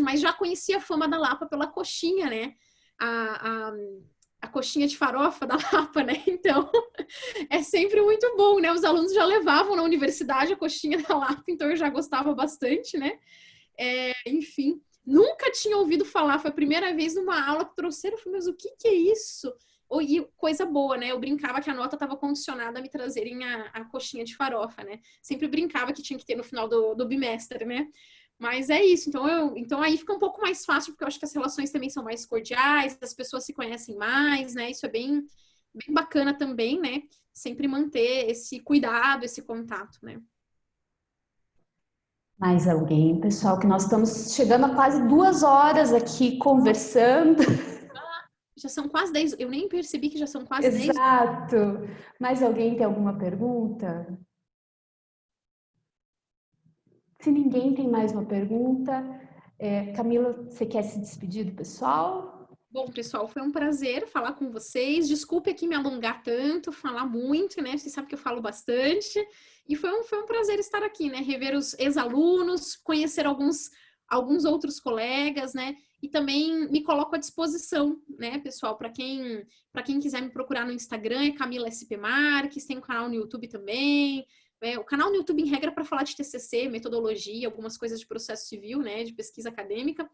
Mas já conhecia a fama da Lapa pela coxinha, né? A coxinha de farofa da Lapa, né? Então é sempre muito bom, né? Os alunos já levavam na universidade a coxinha da Lapa, então eu já gostava bastante, né? Enfim, nunca tinha ouvido falar, foi a primeira vez numa aula que trouxeram, eu falei, mas o que é isso? E coisa boa, né? Eu brincava que a nota estava condicionada a me trazerem a coxinha de farofa, né? Sempre brincava que tinha que ter no final do bimestre, né? Mas é isso, então aí fica um pouco mais fácil, porque eu acho que as relações também são mais cordiais, as pessoas se conhecem mais, né? Isso é bem bacana também, né? Sempre manter esse cuidado, esse contato, né? Mais alguém, pessoal, que nós estamos chegando a quase 2 horas aqui conversando. Já são quase 10, eu nem percebi que já são quase 10. Exato. Mais alguém tem alguma pergunta? Se ninguém tem mais uma pergunta, Camila, você quer se despedir do pessoal? Bom, pessoal, foi um prazer falar com vocês. Desculpe aqui me alongar tanto, falar muito, né? Vocês sabem que eu falo bastante. E foi um prazer estar aqui, né? Rever os ex-alunos, conhecer alguns outros colegas, né? E também me coloco à disposição, né, pessoal? Para quem quiser me procurar no Instagram, é Camila SP Marques, tem um canal no YouTube também. O canal no YouTube, em regra, para falar de TCC, metodologia, algumas coisas de processo civil, né? De pesquisa acadêmica.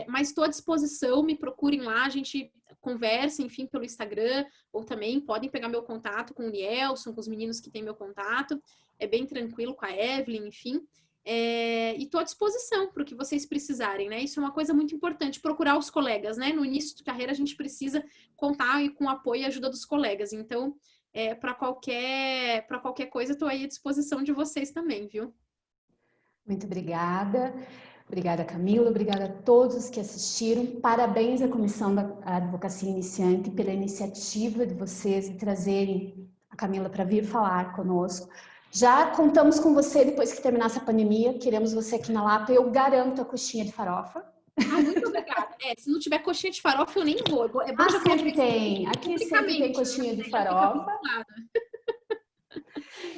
Mas estou à disposição, me procurem lá, a gente conversa, enfim, pelo Instagram, ou também podem pegar meu contato com o Nielson, com os meninos que têm meu contato, é bem tranquilo, com a Evelyn, enfim. E estou à disposição para o que vocês precisarem, né? Isso é uma coisa muito importante, procurar os colegas, né? No início de carreira a gente precisa contar com o apoio e ajuda dos colegas, então, para qualquer coisa, estou aí à disposição de vocês também, viu? Muito obrigada. Obrigada, Camila. Obrigada a todos que assistiram. Parabéns à Comissão da Advocacia Iniciante pela iniciativa de vocês de trazerem a Camila para vir falar conosco. Já contamos com você depois que terminar essa pandemia. Queremos você aqui na Lapa. Eu garanto a coxinha de farofa. Muito obrigada. Se não tiver coxinha de farofa, eu nem vou. É bom já sempre tem. Aqui sempre tem coxinha de farofa.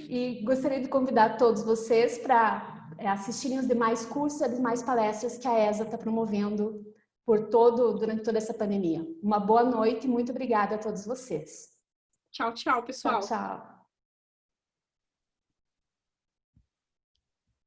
E gostaria de convidar todos vocês para assistirem os demais cursos e as demais palestras que a ESA está promovendo durante toda essa pandemia. Uma boa noite e muito obrigada a todos vocês. Tchau, tchau, pessoal. Tchau, tchau.